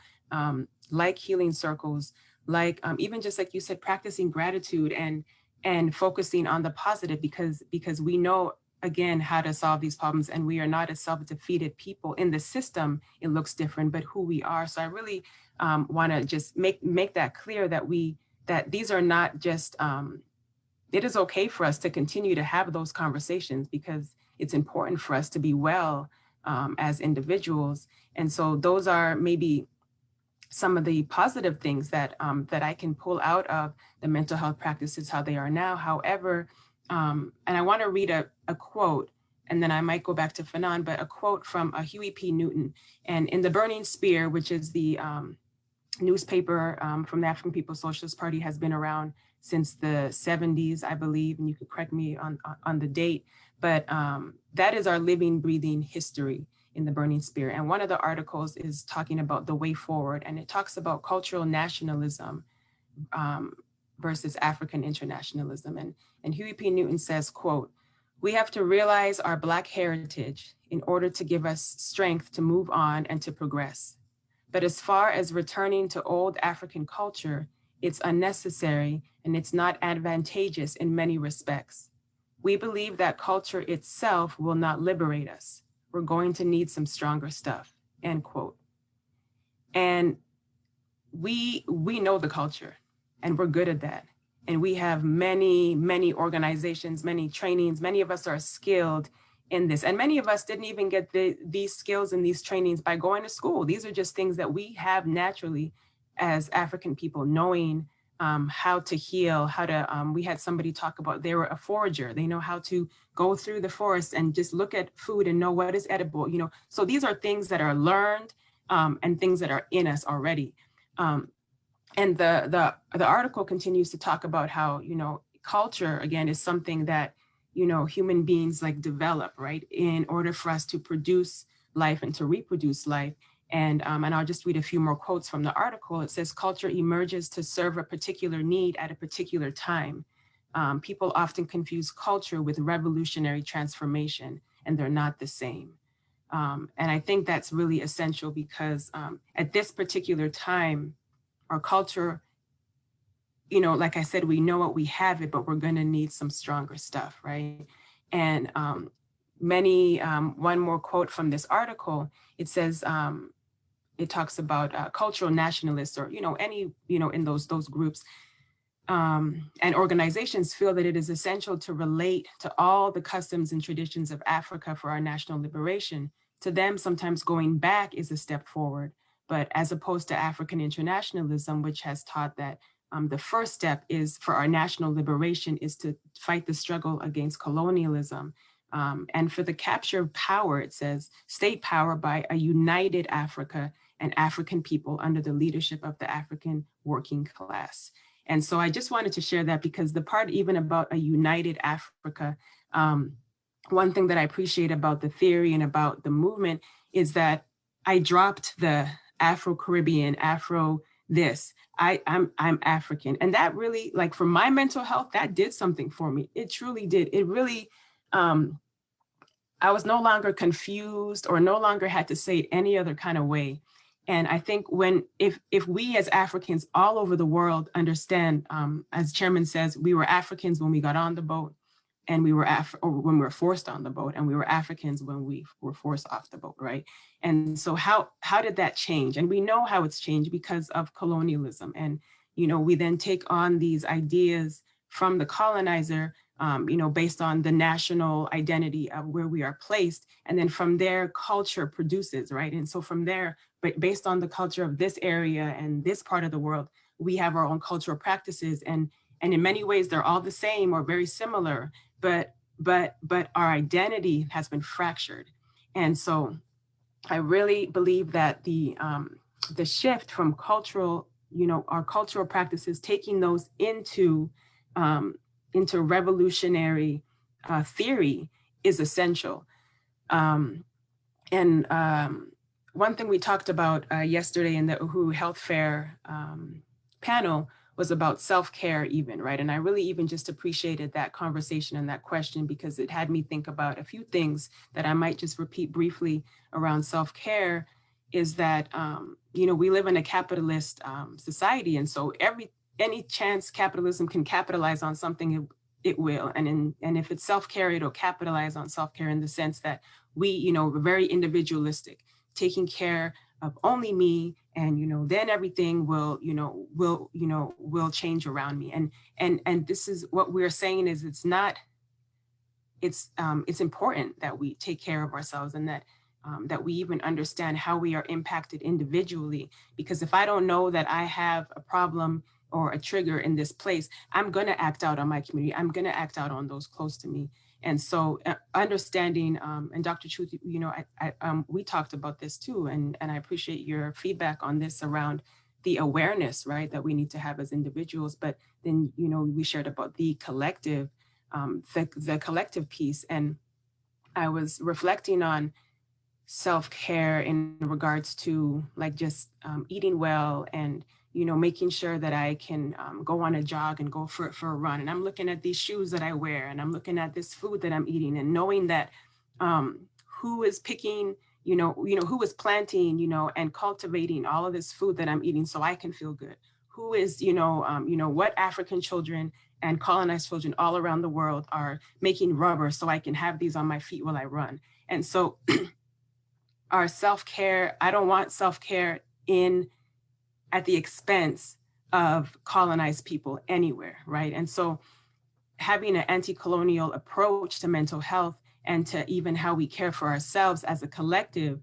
like healing circles, like even just like you said, practicing gratitude and focusing on the positive, because we know, again, how to solve these problems, and we are not a self-defeated people. In the system, it looks different, but who we are. So I really want to just make that clear, that these are not just, it is okay for us to continue to have those conversations, because it's important for us to be well as individuals. And so those are maybe some of the positive things that I can pull out of the mental health practices, how they are now. However, and I want to read a quote, and then I might go back to Fanon, but a quote from Huey P. Newton. And in the Burning Spear, which is the newspaper from the African People's Socialist Party, has been around since the 70s, I believe, and you could correct me on the date, but that is our living, breathing history. in the Burning Spear. And one of the articles is talking about the way forward, and it talks about cultural nationalism versus African internationalism. And Huey P. Newton says, quote, "We have to realize our Black heritage in order to give us strength to move on and to progress. But as far as returning to old African culture, it's unnecessary and it's not advantageous in many respects. We believe that culture itself will not liberate us. We're going to need some stronger stuff," end quote. And we know the culture, and we're good at that. And we have many organizations, many trainings. Many of us are skilled in this. And many of us didn't even get these skills and these trainings by going to school. These are just things that we have naturally as African people, knowing how to heal, how to, we had somebody talk about, they were a forager. They know how to go through the forest and just look at food and know what is edible, you know. So these are things that are learned and things that are in us already. And the article continues to talk about how, you know, culture, again, is something that, you know, human beings like develop, right, in order for us to produce life and to reproduce life. And I'll just read a few more quotes from the article. It says, "Culture emerges to serve a particular need at a particular time. People often confuse culture with revolutionary transformation, and they're not the same." And I think that's really essential because at this particular time, our culture, you know, like I said, we know what we have it, but we're going to need some stronger stuff, right? And one more quote from this article, it says, it talks about cultural nationalists, or, you know, any, you know, in those groups and organizations feel that it is essential to relate to all the customs and traditions of Africa for our national liberation. To them, sometimes going back is a step forward. But as opposed to African internationalism, which has taught that the first step is for our national liberation is to fight the struggle against colonialism. And for the capture of power, it says, state power by a united Africa and African people under the leadership of the African working class. And so I just wanted to share that because the part even about a united Africa, one thing that I appreciate about the theory and about the movement is that I dropped the Afro-Caribbean, Afro this, I'm African. And that really, like for my mental health, that did something for me. It truly did. It really, I was no longer confused or no longer had to say it any other kind of way. And I think if we as Africans all over the world understand, as Chairman says, we were Africans when we got on the boat, and we were when we were forced on the boat, and we were Africans when we were forced off the boat, right? And so how did that change? And we know how it's changed because of colonialism. And, you know, we then take on these ideas from the colonizer, you know, based on the national identity of where we are placed. And then from there, culture produces, right? And so from there, but based on the culture of this area and this part of the world, we have our own cultural practices. And in many ways, they're all the same or very similar, but our identity has been fractured. And so I really believe that the shift from cultural, you know, our cultural practices, taking those into revolutionary theory is essential. One thing we talked about yesterday in the Uhuru Health Fair panel was about self-care even, right? And I really even just appreciated that conversation and that question because it had me think about a few things that I might just repeat briefly around self-care is that, you know, we live in a capitalist society. And so any chance capitalism can capitalize on something, it will. And if it's self-care, it'll capitalize on self-care in the sense that we, you know, we're very individualistic, taking care of only me, and, you know, then everything will change around me. And this is what we're saying is it's important that we take care of ourselves and that we even understand how we are impacted individually. Because if I don't know that I have a problem or a trigger in this place, I'm going to act out on my community. I'm going to act out on those close to me. And so understanding, and Dr. Truth, you know, we talked about this too, and I appreciate your feedback on this around the awareness, right, that we need to have as individuals. But then, you know, we shared about the collective, the collective piece. And I was reflecting on self-care in regards to like just eating well and, you know, making sure that I can go on a jog and go for a run. And I'm looking at these shoes that I wear, and I'm looking at this food that I'm eating, and knowing that who is picking, who is planting, and cultivating all of this food that I'm eating so I can feel good. Who is, what African children and colonized children all around the world are making rubber so I can have these on my feet while I run. And so our self-care, I don't want self-care at the expense of colonized people anywhere, right? And so having an anti-colonial approach to mental health and to even how we care for ourselves as a collective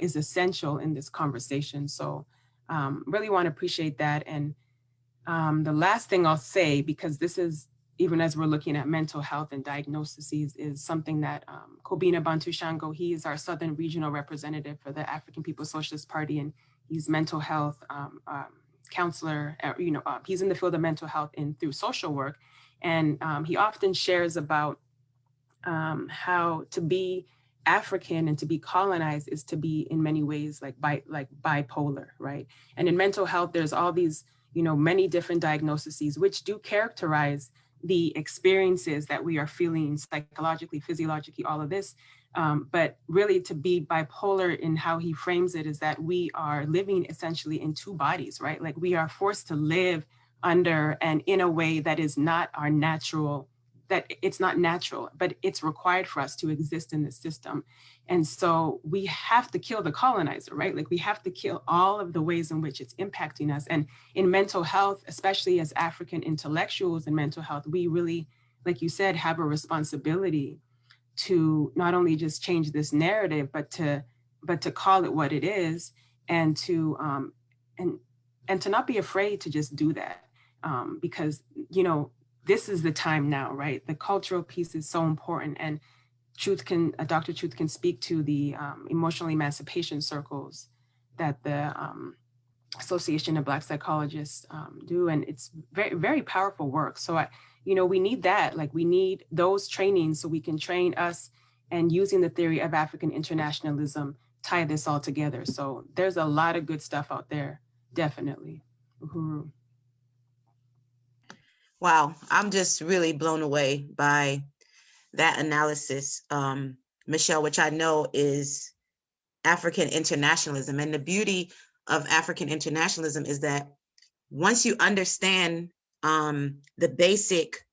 is essential in this conversation. So really want to appreciate that. And the last thing I'll say, because this is, even as we're looking at mental health and diagnoses, is something that Kobina Bantu Shango, he is our Southern Regional Representative for the African People's Socialist Party, and he's mental health counselor. He's in the field of mental health through social work, and he often shares about how to be African and to be colonized is to be in many ways like bipolar, right? And in mental health, there's all these many different diagnoses which do characterize the experiences that we are feeling psychologically, physiologically, all of this. But really to be bipolar in how he frames it is that we are living essentially in two bodies, right? Like we are forced to live under and in a way that is not our natural, that it's not natural, but it's required for us to exist in this system. And so we have to kill the colonizer, right? Like we have to kill all of the ways in which it's impacting us. And in mental health, especially as African intellectuals in mental health, we really, like you said, have a responsibility to not only just change this narrative, but to call it what it is, and to not be afraid to just do that. Because, this is the time now, right? The cultural piece is so important, and Dr. Truth can speak to the emotional emancipation circles that the Association of Black Psychologists do, and it's very, very powerful work. So, we need that. Like we need those trainings so we can train us, and using the theory of African internationalism, tie this all together. So there's a lot of good stuff out there, definitely. Uhuru. Wow, I'm just really blown away by that analysis, Michelle, which I know is African internationalism. And the beauty of African internationalism is that once you understand the basic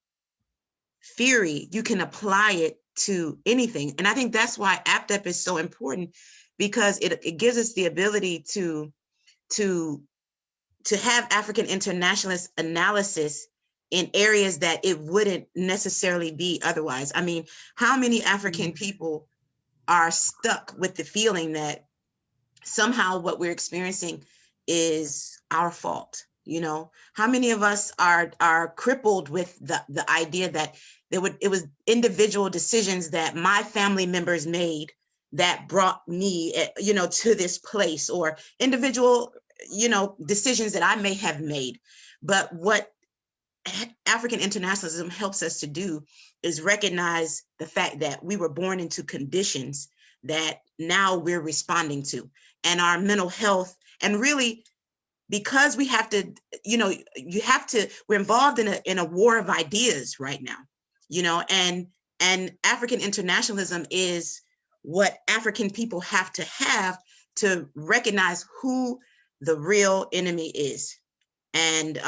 theory, you can apply it to anything. And I think that's why APDEP is so important, because it gives us the ability to have African internationalist analysis in areas that it wouldn't necessarily be otherwise. I mean, how many African people are stuck with the feeling that somehow what we're experiencing is our fault? How many of us are crippled with the idea that it was individual decisions that my family members made that brought me, to this place, or individual, decisions that I may have made. But what African internationalism helps us to do is recognize the fact that we were born into conditions that now we're responding to, and our mental health. And really, because we have to, we're involved in a war of ideas right now, and African internationalism is what African people have to recognize who the real enemy is. And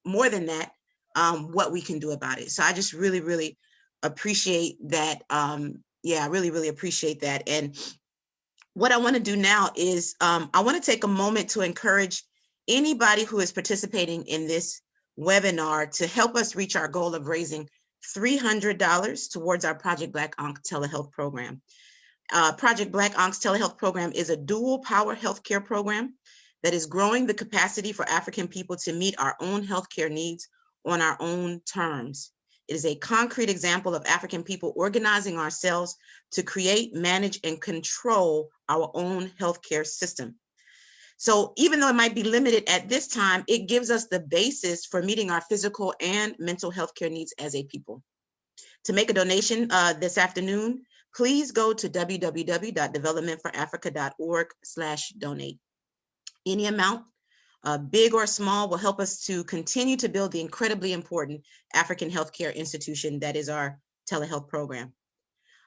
more than that, what we can do about it. So I just really, really appreciate that. I really, really appreciate that. And what I want to do now is I want to take a moment to encourage anybody who is participating in this webinar to help us reach our goal of raising $300 towards our Project Black Ankh telehealth program. Project Black Ankh's telehealth program is a dual power healthcare program that is growing the capacity for African people to meet our own healthcare needs on our own terms. It is a concrete example of African people organizing ourselves to create, manage, and control our own healthcare system. So even though it might be limited at this time, it gives us the basis for meeting our physical and mental healthcare needs as a people. To make a donation this afternoon, please go to www.developmentforafrica.org/donate. Any amount, big or small, will help us to continue to build the incredibly important African healthcare institution that is our telehealth program.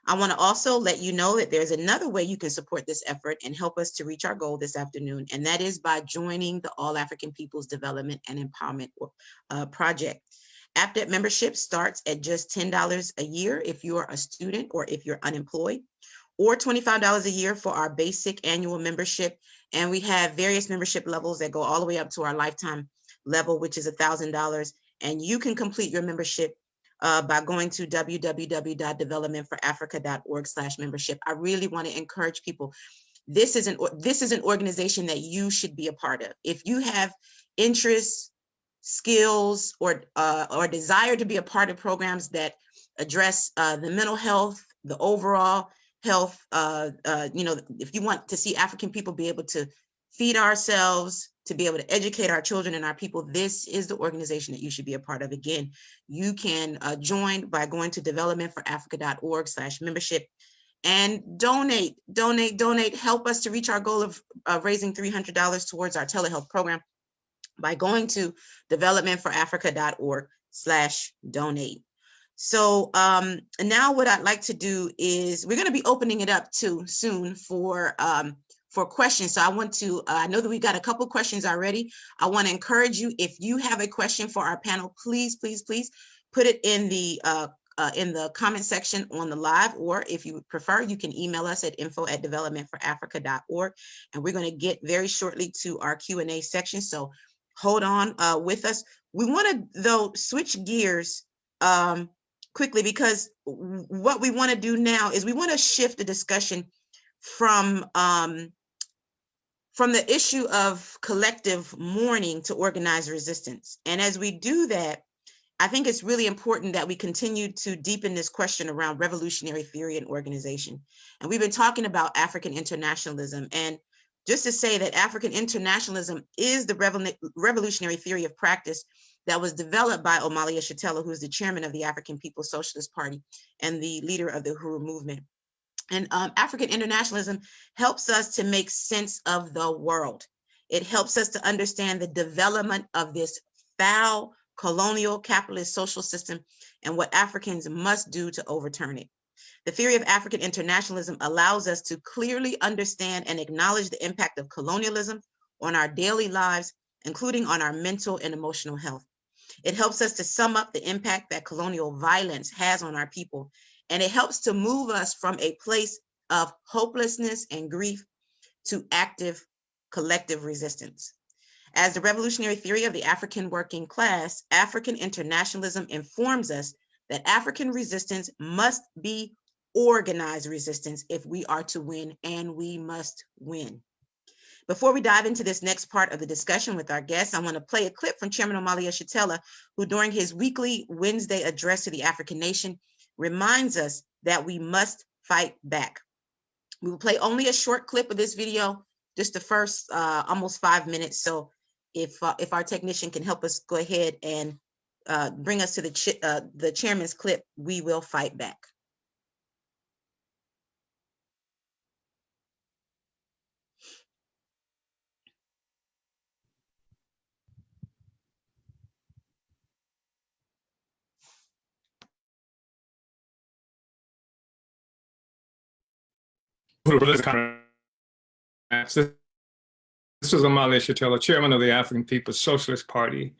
I want to also let you know that there's another way you can support this effort and help us to reach our goal this afternoon, and that is by joining the All African Peoples Development and Empowerment Project. APDEP membership starts at just $10 a year if you are a student or if you're unemployed, or $25 a year for our basic annual membership. And we have various membership levels that go all the way up to our lifetime level, which is $1,000. And you can complete your membership by going to www.developmentforafrica.org/membership. I really want to encourage people. This is an organization that you should be a part of. If you have interests, skills, or desire to be a part of programs that address the mental health, the overall health, if you want to see African people be able to feed ourselves, to be able to educate our children and our people, this is the organization that you should be a part of. Again, you can join by going to developmentforafrica.org/membership and donate. Help us to reach our goal of raising $300 towards our telehealth program by going to developmentforafrica.org/donate. So now what I'd like to do is we're going to be opening it up too soon for questions. So I want to, I know that we got a couple questions already. I want to encourage you, if you have a question for our panel, please put it in the comment section on the live, or if you prefer, you can email us at info@developmentforafrica.org. And we're going to get very shortly to our Q&A section. So hold on with us. We want to, though, switch gears quickly, because what we want to do now is we want to shift the discussion from the issue of collective mourning to organized resistance. And as we do that, I think it's really important that we continue to deepen this question around revolutionary theory and organization. And we've been talking about African internationalism. And just to say that African internationalism is the revolutionary theory of practice that was developed by Omali Yeshitela, who is the chairman of the African People's Socialist Party and the leader of the Uhuru movement. And African internationalism helps us to make sense of the world. It helps us to understand the development of this foul colonial capitalist social system and what Africans must do to overturn it. The theory of African internationalism allows us to clearly understand and acknowledge the impact of colonialism on our daily lives, including on our mental and emotional health. It helps us to sum up the impact that colonial violence has on our people, and it helps to move us from a place of hopelessness and grief to active collective resistance. As the revolutionary theory of the African working class, African internationalism informs us that African resistance must be organized resistance if we are to win, and we must win. Before we dive into this next part of the discussion with our guests, I want to play a clip from Chairman Omali Yeshitela, who during his weekly Wednesday address to the African nation reminds us that we must fight back. We will play only a short clip of this video, just the first almost 5 minutes. So if our technician can help us go ahead and bring us to the chairman's clip, we will fight back. This is Omali Yeshitela, chairman of the African People's Socialist Party,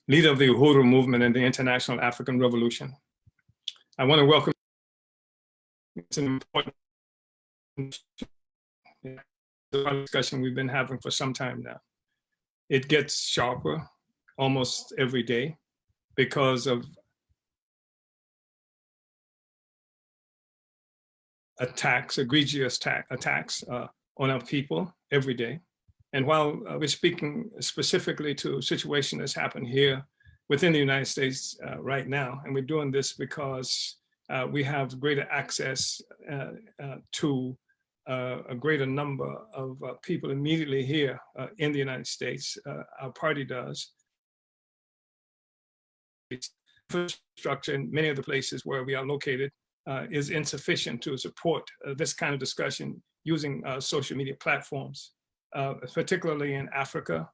leader of the Uhuru movement and the International African Revolution. I want to welcome. It's an important discussion we've been having for some time now. It gets sharper almost every day because of attacks, egregious attacks on our people every day. And while we're speaking specifically to a situation that's happened here within the United States right now, and we're doing this because we have greater access to a greater number of people immediately here in the United States. Our party does. Infrastructure in many of the places where we are located is insufficient to support this kind of discussion using social media platforms, particularly in Africa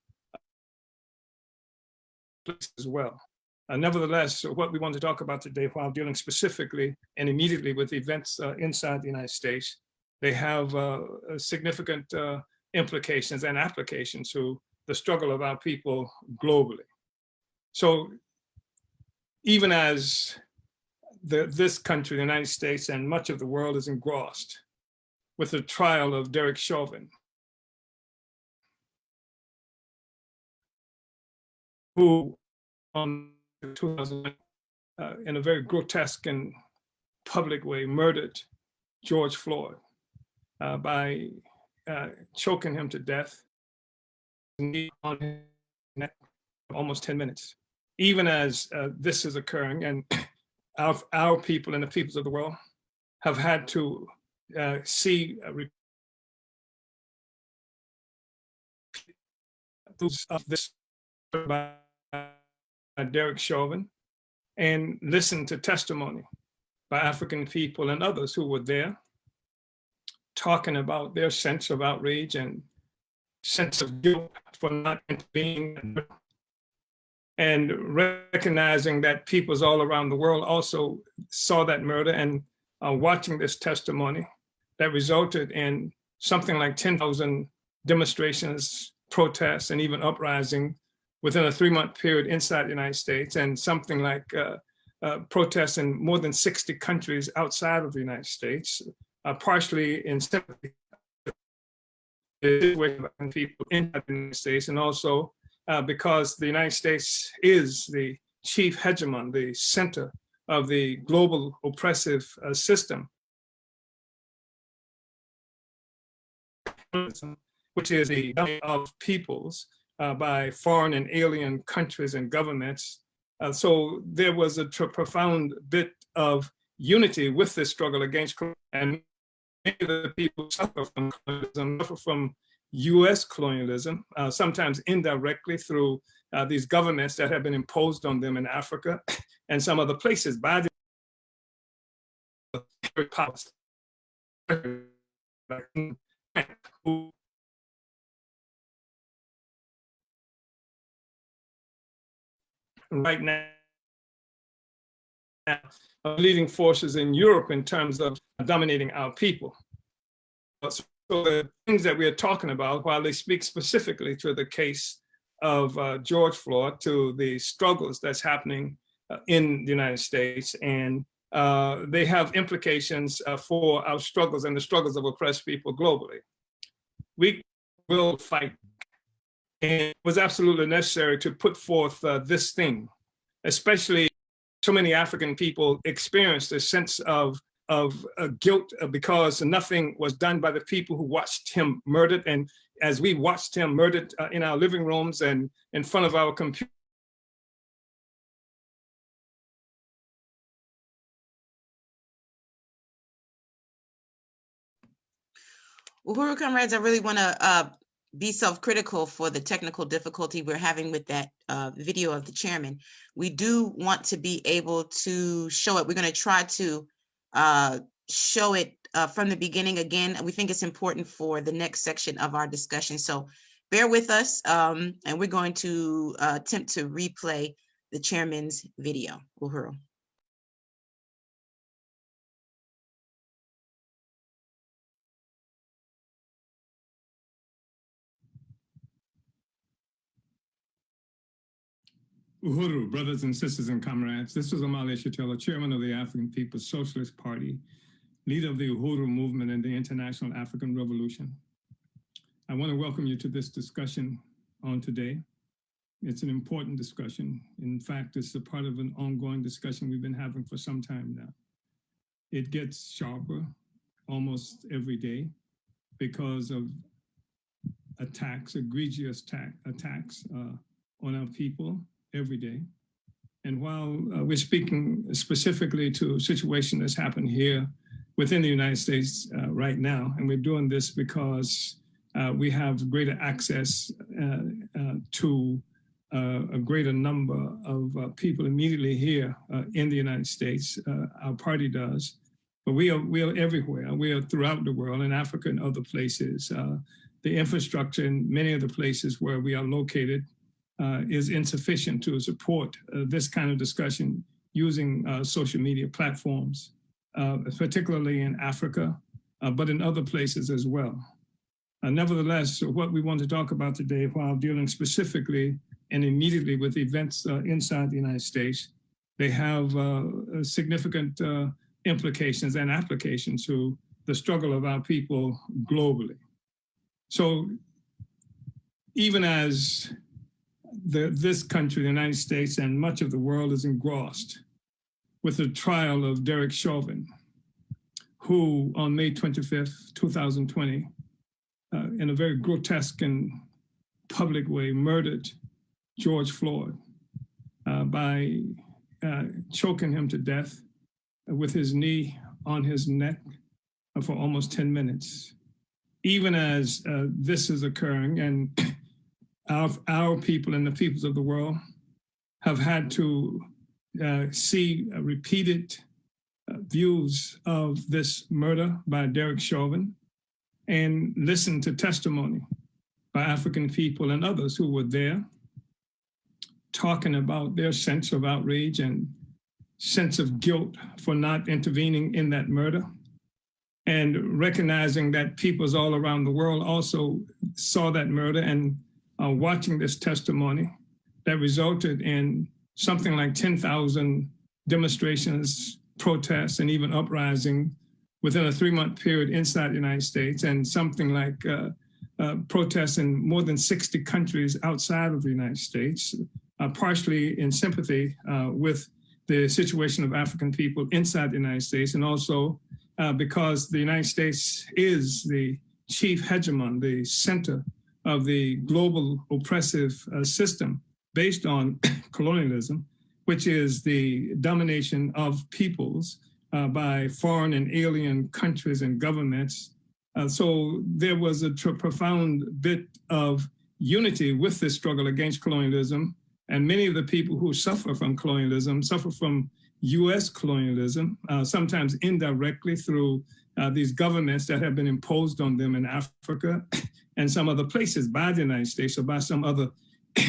as well. Nevertheless, what we want to talk about today, while dealing specifically and immediately with events inside the United States, they have significant implications and applications to the struggle of our people globally. So even as this country, the United States, and much of the world is engrossed with the trial of Derek Chauvin, who on 2000, in a very grotesque and public way, murdered George Floyd by choking him to death, on his neck for almost 10 minutes. Even as this is occurring, and our people and the peoples of the world have had to see of this by Derek Chauvin and listen to testimony by African people and others who were there, talking about their sense of outrage and sense of guilt for not intervening, and recognizing that peoples all around the world also saw that murder and are watching this testimony that resulted in something like 10,000 demonstrations, protests, and even uprising within a 3-month period inside the United States, and something like protests in more than 60 countries outside of the United States, partially in sympathy with people in the United States, and also because the United States is the chief hegemon, the center of the global oppressive system, which is the of peoples by foreign and alien countries and governments. So there was a profound bit of unity with this struggle against colonialism, and many of the people suffer from colonialism, suffer from US colonialism, sometimes indirectly through these governments that have been imposed on them in Africa and some other places by the powers. Right now, leading forces in Europe in terms of dominating our people. So the things that we are talking about, while they speak specifically to the case of George Floyd, to the struggles that's happening in the United States, and they have implications for our struggles and the struggles of oppressed people globally. We will fight, and it was absolutely necessary to put forth this thing, especially so many African people experienced a sense of guilt because nothing was done by the people who watched him murdered. And as we watched him murdered in our living rooms and in front of our computers, Uhuru comrades, I really want to be self-critical for the technical difficulty we're having with that video of the chairman. We do want to be able to show it. We're going to try to show it from the beginning again. We think it's important for the next section of our discussion. So bear with us, and we're going to attempt to replay the chairman's video. Uhuru. Uhuru, brothers and sisters and comrades. This is Omale Shatila, chairman of the African People's Socialist Party, leader of the Uhuru movement and the International African Revolution. I want to welcome you to this discussion on today. It's an important discussion. In fact, it's a part of an ongoing discussion we've been having for some time now. It gets sharper almost every day because of attacks, egregious attacks on our people every day. And while we're speaking specifically to a situation that's happened here within the United States right now, and we're doing this because we have greater access to a greater number of people immediately here in the United States, our party does, but we are everywhere. We are throughout the world, in Africa and other places. The infrastructure in many of the places where we are located is insufficient to support this kind of discussion using social media platforms, particularly in Africa, but in other places as well. Nevertheless, what we want to talk about today, while dealing specifically and immediately with events inside the United States, they have significant implications and applications to the struggle of our people globally. So even as this country, the United States, and much of the world is engrossed with the trial of Derek Chauvin, who on May 25th, 2020, in a very grotesque and public way, murdered George Floyd by choking him to death with his knee on his neck for almost 10 minutes. Even as this is occurring, and our people and the peoples of the world have had to see repeated views of this murder by Derek Chauvin, and listen to testimony by African people and others who were there, talking about their sense of outrage and sense of guilt for not intervening in that murder, and recognizing that peoples all around the world also saw that murder and are watching this testimony that resulted in something like 10,000 demonstrations, protests, and even uprising within a 3-month period inside the United States, and something like protests in more than 60 countries outside of the United States, partially in sympathy with the situation of African people inside the United States, and also because the United States is the chief hegemon, the center of the global oppressive system based on colonialism, which is the domination of peoples by foreign and alien countries and governments. So there was a profound bit of unity with this struggle against colonialism. And many of the people who suffer from colonialism suffer from US colonialism, sometimes indirectly through these governments that have been imposed on them in Africa and some other places by the United States or by some other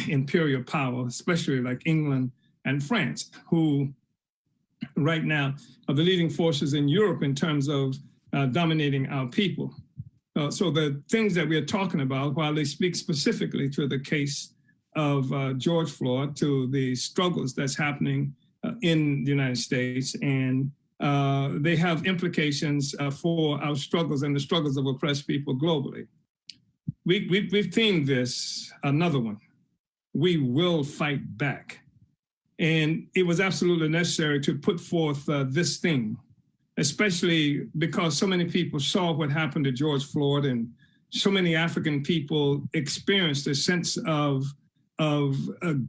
imperial power, especially like England and France, who right now are the leading forces in Europe in terms of dominating our people. So the things that we are talking about, while they speak specifically to the case of George Floyd, to the struggles that's happening in the United States, and they have implications for our struggles and the struggles of oppressed people globally. We've themed this, another one, we will fight back. And it was absolutely necessary to put forth this thing, especially because so many people saw what happened to George Floyd, and so many African people experienced a sense of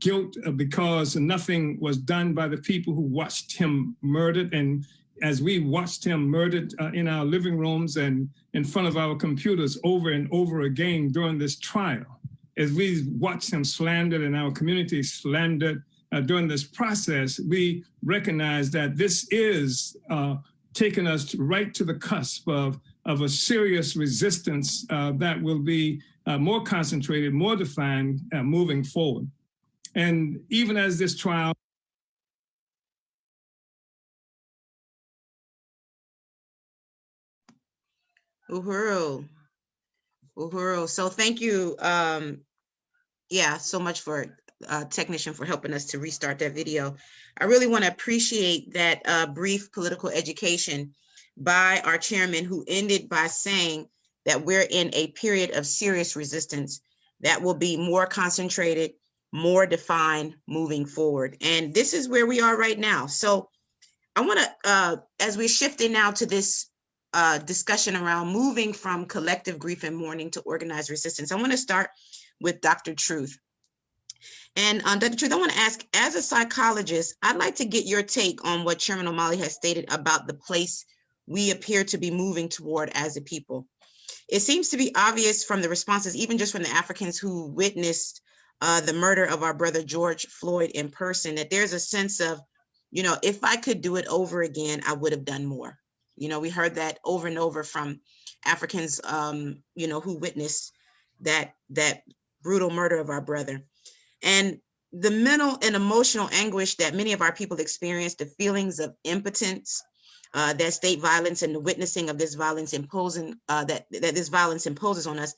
guilt because nothing was done by the people who watched him murdered. And as we watched him murdered in our living rooms and in front of our computers over and over again during this trial, as we watched him slandered and our community slandered during this process, we recognize that this is taking us right to the cusp of a serious resistance that will be more concentrated, more defined moving forward. And even as this trial Uhuru. So thank you, so much for technician for helping us to restart that video. I really want to appreciate that brief political education by our chairman, who ended by saying that we're in a period of serious resistance that will be more concentrated, more defined moving forward. And this is where we are right now. So I want to, as we're shifting now to this discussion around moving from collective grief and mourning to organized resistance, I want to start with Dr. Truth. And Dr. Truth, I want to ask, as a psychologist, I'd like to get your take on what Chairman O'Malley has stated about the place we appear to be moving toward as a people. It seems to be obvious from the responses, even just from the Africans who witnessed the murder of our brother George Floyd in person, that there's a sense of, if I could do it over again, I would have done more. You know, we heard that over and over from Africans, you know, who witnessed that brutal murder of our brother. And the mental and emotional anguish that many of our people experience, the feelings of impotence, that state violence and the witnessing of this violence that this violence imposes on us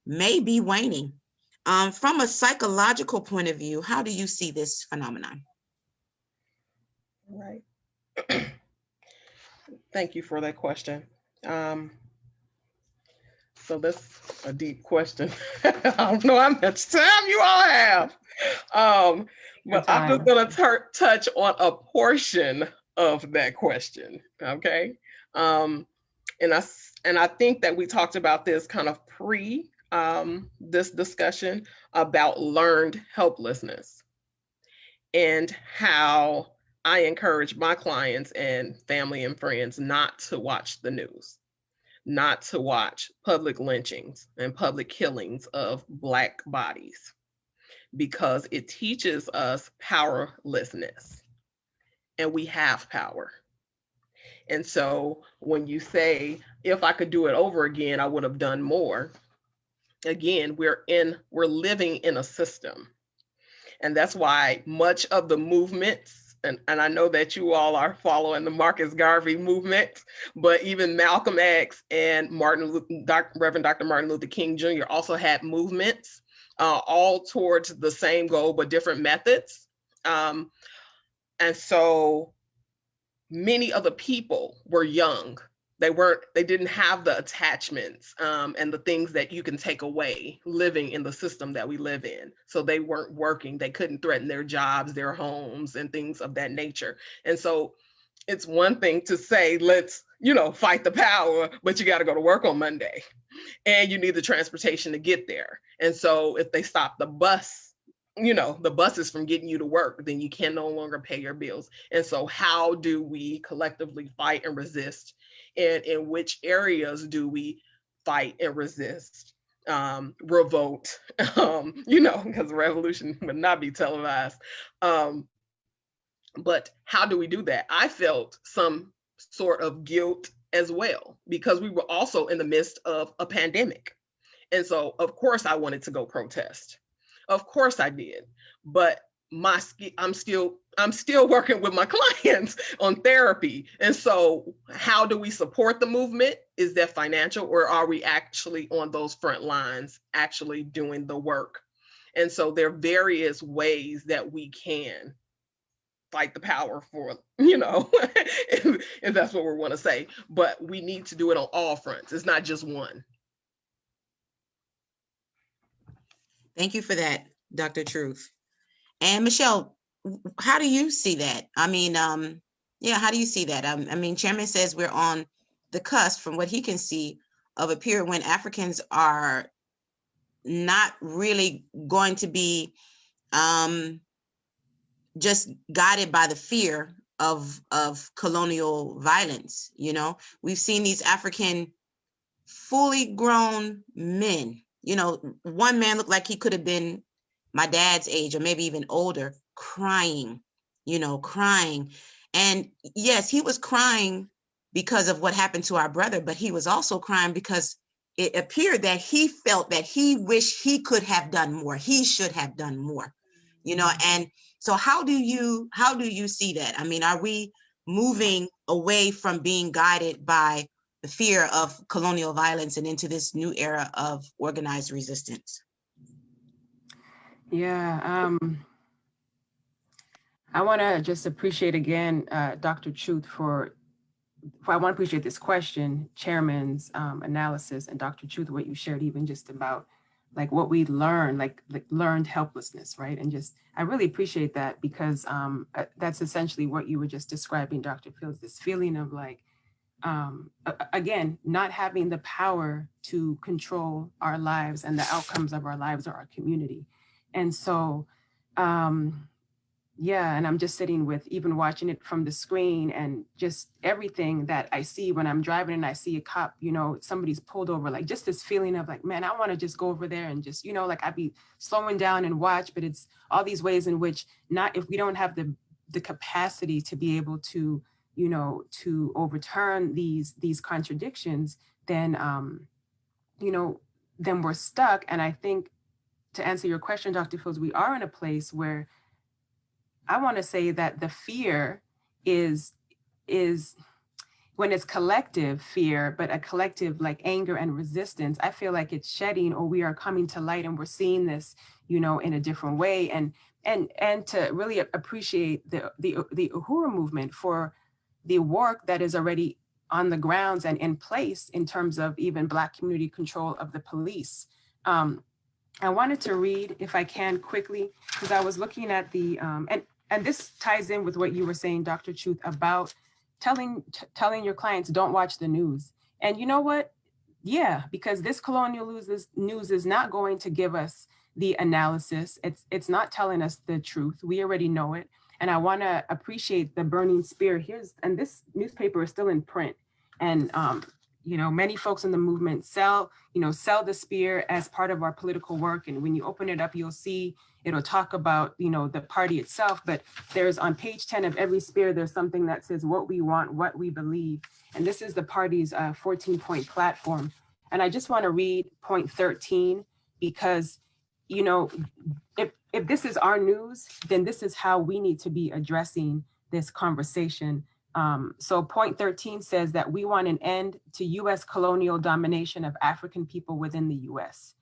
may be waning. From a psychological point of view, how do you see this phenomenon? Right. Thank you for that question. So that's a deep question. I don't know how much time you all have, but I'm just going to touch on a portion of that question. Okay, and I think that we talked about this kind of pre this discussion about learned helplessness and how I encourage my clients and family and friends not to watch the news, not to watch public lynchings and public killings of Black bodies, because it teaches us powerlessness, and we have power. And so when you say, if I could do it over again, I would have done more. Again, we're living in a system. And that's why much of the movements, and I know that you all are following the Marcus Garvey movement, but even Malcolm X and Reverend Dr. Martin Luther King Jr. also had movements all towards the same goal, but different methods. And so many of the people were young. They didn't have the attachments and the things that you can take away living in the system that we live in. So they weren't working. They couldn't threaten their jobs, their homes, and things of that nature. And so it's one thing to say, let's, fight the power, but you got to go to work on Monday and you need the transportation to get there. And so if they stop the bus, the buses from getting you to work, then you can no longer pay your bills. And so how do we collectively fight and resist? And in which areas do we fight and resist, revolt, because the revolution would not be televised. But how do we do that? I felt some sort of guilt as well, because we were also in the midst of a pandemic. And so, of course, I wanted to go protest. Of course I did. But I'm still working with my clients on therapy. And so how do we support the movement? Is that financial, or are we actually on those front lines, actually doing the work? And so there are various ways that we can fight the power for, if that's what we want to say, but we need to do it on all fronts. It's not just one. Thank you for that, Dr. Truth. And Michelle, how do you see that? I mean, how do you see that? I mean, Chairman says we're on the cusp, from what he can see, of a period when Africans are not really going to be just guided by the fear of colonial violence. We've seen these African fully grown men. One man looked like he could have been my dad's age or maybe even older, crying. And yes, he was crying because of what happened to our brother, but he was also crying because it appeared that he felt that he wished he could have done more. He should have done more, and so how do you see that? I mean, are we moving away from being guided by the fear of colonial violence and into this new era of organized resistance? Yeah, I want to just appreciate again, Dr. Truth, I want to appreciate this question, Chairman's analysis, and Dr. Truth, what you shared, even just about like what we learned, like learned helplessness, right? And just, I really appreciate that, because that's essentially what you were just describing, Dr. Fields, this feeling of like, again, not having the power to control our lives and the outcomes of our lives or our community. And so, yeah, and I'm just sitting with, even watching it from the screen, and just everything that I see when I'm driving and I see a cop, somebody's pulled over, like just this feeling of like, man, I want to just go over there and just, like I'd be slowing down and watch, but it's all these ways in which if we don't have the capacity to be able to you know, to overturn these contradictions, then, you know, then we're stuck. And I think, to answer your question, Dr. Fields, we are in a place where I want to say that the fear is when it's collective fear, but a collective like anger and resistance, I feel like it's shedding, or we are coming to light and we're seeing this, you know, in a different way. And to really appreciate the Uhuru movement for the work that is already on the grounds and in place in terms of even Black community control of the police. I wanted to read, if I can, quickly, because I was looking at the, and this ties in with what you were saying, Dr. Truth, about telling your clients, don't watch the news. And you know what? Yeah, because this colonial news is not going to give us the analysis. It's not telling us the truth. We already know it. And I want to appreciate the Burning Spear. And this newspaper is still in print. And you know, many folks in the movement sell the spear as part of our political work. And when you open it up, you'll see it'll talk about, you know, the party itself, but there's on page 10 of every spear, there's something that says what we want, what we believe. And this is the party's 14-point platform. And I just want to read point 13, because, you know, if this is our news, then this is how we need to be addressing this conversation. So point 13 says that we want an end to US colonial domination of African people within the US.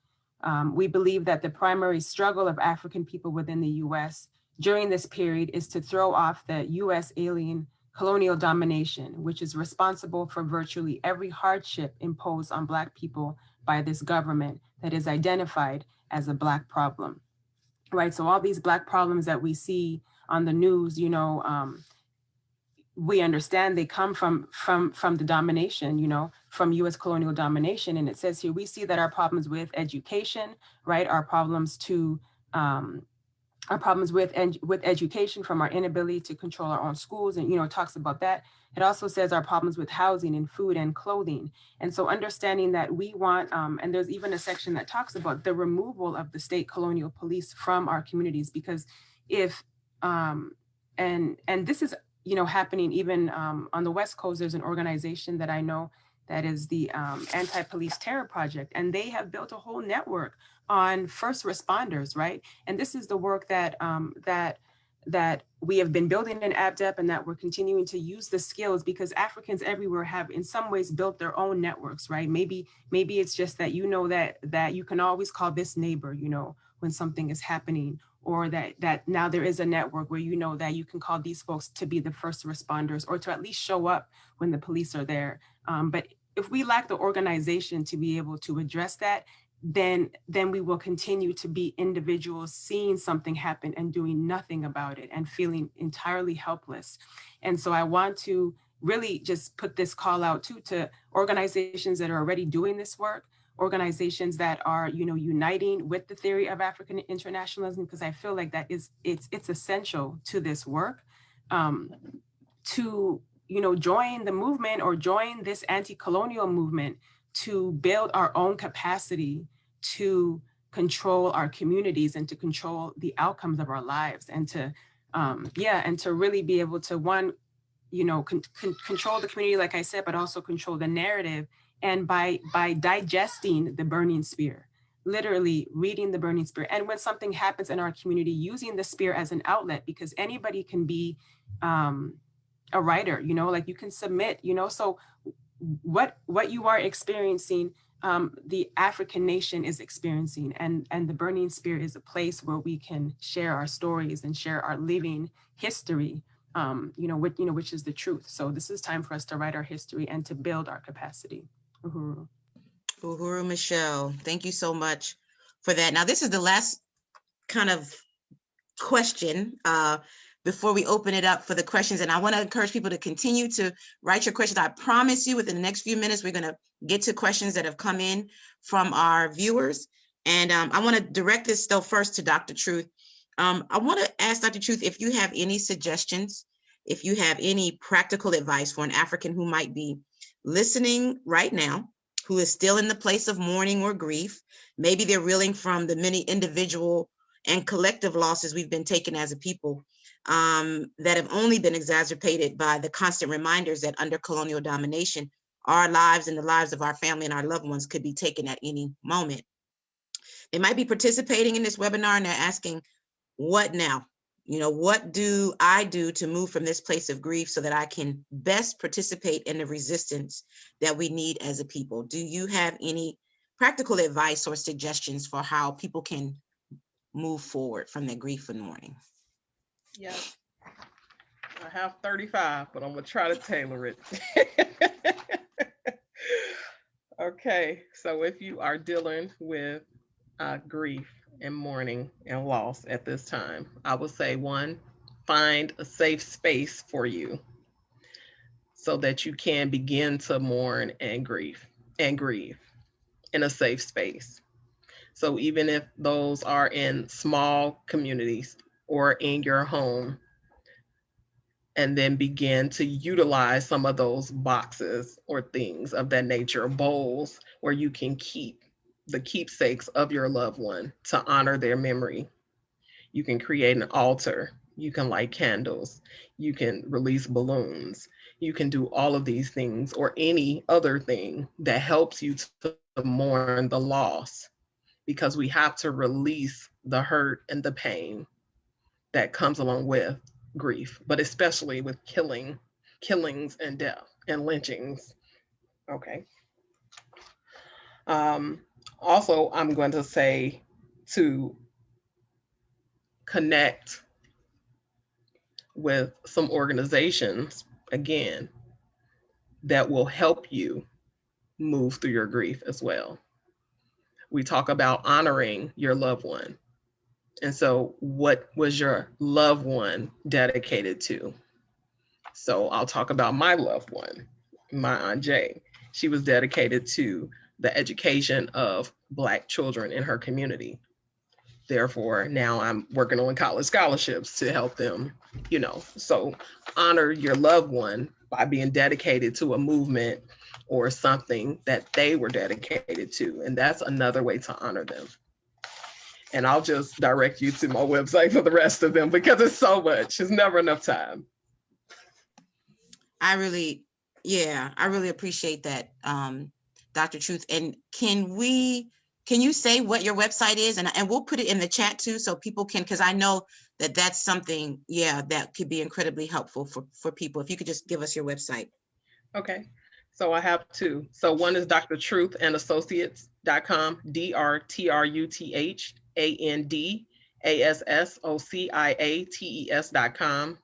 We believe that the primary struggle of African people within the US during this period is to throw off the US alien colonial domination, which is responsible for virtually every hardship imposed on Black people by this government that is identified as a Black problem, right? So all these Black problems that we see on the news, you know, we understand they come from the domination, you know, from US colonial domination. And it says here, we see that our problems with education, right, our problems with education from our inability to control our own schools, and, you know, it talks about that. It also says our problems with housing and food and clothing. And so understanding that we want, and there's even a section that talks about the removal of the state colonial police from our communities, because if, and this is, you know, happening even on the West Coast. There's an organization that I know that is the Anti-Police Terror Project, and they have built a whole network on first responders, right? And this is the work that that we have been building in ABDEP, and that we're continuing to use the skills, because Africans everywhere have in some ways built their own networks, right? Maybe it's just that, you know, that you can always call this neighbor, you know, when something is happening, or that now there is a network where, you know, that you can call these folks to be the first responders, or to at least show up when the police are there. But if we lack the organization to be able to address that, then we will continue to be individuals seeing something happen and doing nothing about it and feeling entirely helpless. And so I want to really just put this call out too to organizations that are already doing this work, organizations that are, you know, uniting with the theory of African internationalism, because I feel like that is, it's essential to this work, to, you know, join the movement or join this anti-colonial movement to build our own capacity to control our communities and to control the outcomes of our lives, and to, and to really be able to, one, you know, control the community, like I said, but also control the narrative. And by digesting the Burning Spear, literally reading the Burning Spear. And when something happens in our community, using the spear as an outlet, because anybody can be a writer, you know, like you can submit, you know, so what you are experiencing, the African nation is experiencing, and the Burning Spear is a place where we can share our stories and share our living history, which is the truth. So this is time for us to write our history and to build our capacity. Uhuru. Uhuru Michelle, thank you so much for that. Now, this is the last kind of question before we open it up for the questions. And I want to encourage people to continue to write your questions. I promise you within the next few minutes, we're going to get to questions that have come in from our viewers. And I want to direct this still first to Dr. Truth. I want to ask Dr. Truth if you have any suggestions, if you have any practical advice for an African who might be listening right now, who is still in the place of mourning or grief. Maybe they're reeling from the many individual and collective losses we've been taking as a people. that have only been exacerbated by the constant reminders that under colonial domination, our lives and the lives of our family and our loved ones could be taken at any moment. They might be participating in this webinar and they're asking, what now? You know, what do I do to move from this place of grief so that I can best participate in the resistance that we need as a people? Do you have any practical advice or suggestions for how people can move forward from their grief and mourning? Yes, I have 35, but I'm gonna try to tailor it. Okay, so if you are dealing with grief and mourning and loss at this time, I would say, one, find a safe space for you so that you can begin to mourn and grieve in a safe space. So even if those are in small communities or in your home, and then begin to utilize some of those boxes or things of that nature, bowls where you can keep the keepsakes of your loved one to honor their memory. You can create an altar, you can light candles, you can release balloons, you can do all of these things or any other thing that helps you to mourn the loss, because we have to release the hurt and the pain that comes along with grief, but especially with killings and death and lynchings. Okay. Also, I'm going to say to connect with some organizations, again, that will help you move through your grief as well. We talk about honoring your loved one. And so, what was your loved one dedicated to? So I'll talk about my loved one, my Aunt Jay. She was dedicated to the education of Black children in her community. Therefore, now I'm working on college scholarships to help them, you know. So honor your loved one by being dedicated to a movement or something that they were dedicated to. And that's another way to honor them. And I'll just direct you to my website for the rest of them because it's so much. It's never enough time. I really appreciate that, Dr. Truth. And can you say what your website is? And we'll put it in the chat too, so people can, because I know that that's something, that could be incredibly helpful for people. If you could just give us your website. Okay, so I have two. So one is drtruthandassociates.com, drtruthandassociates.com.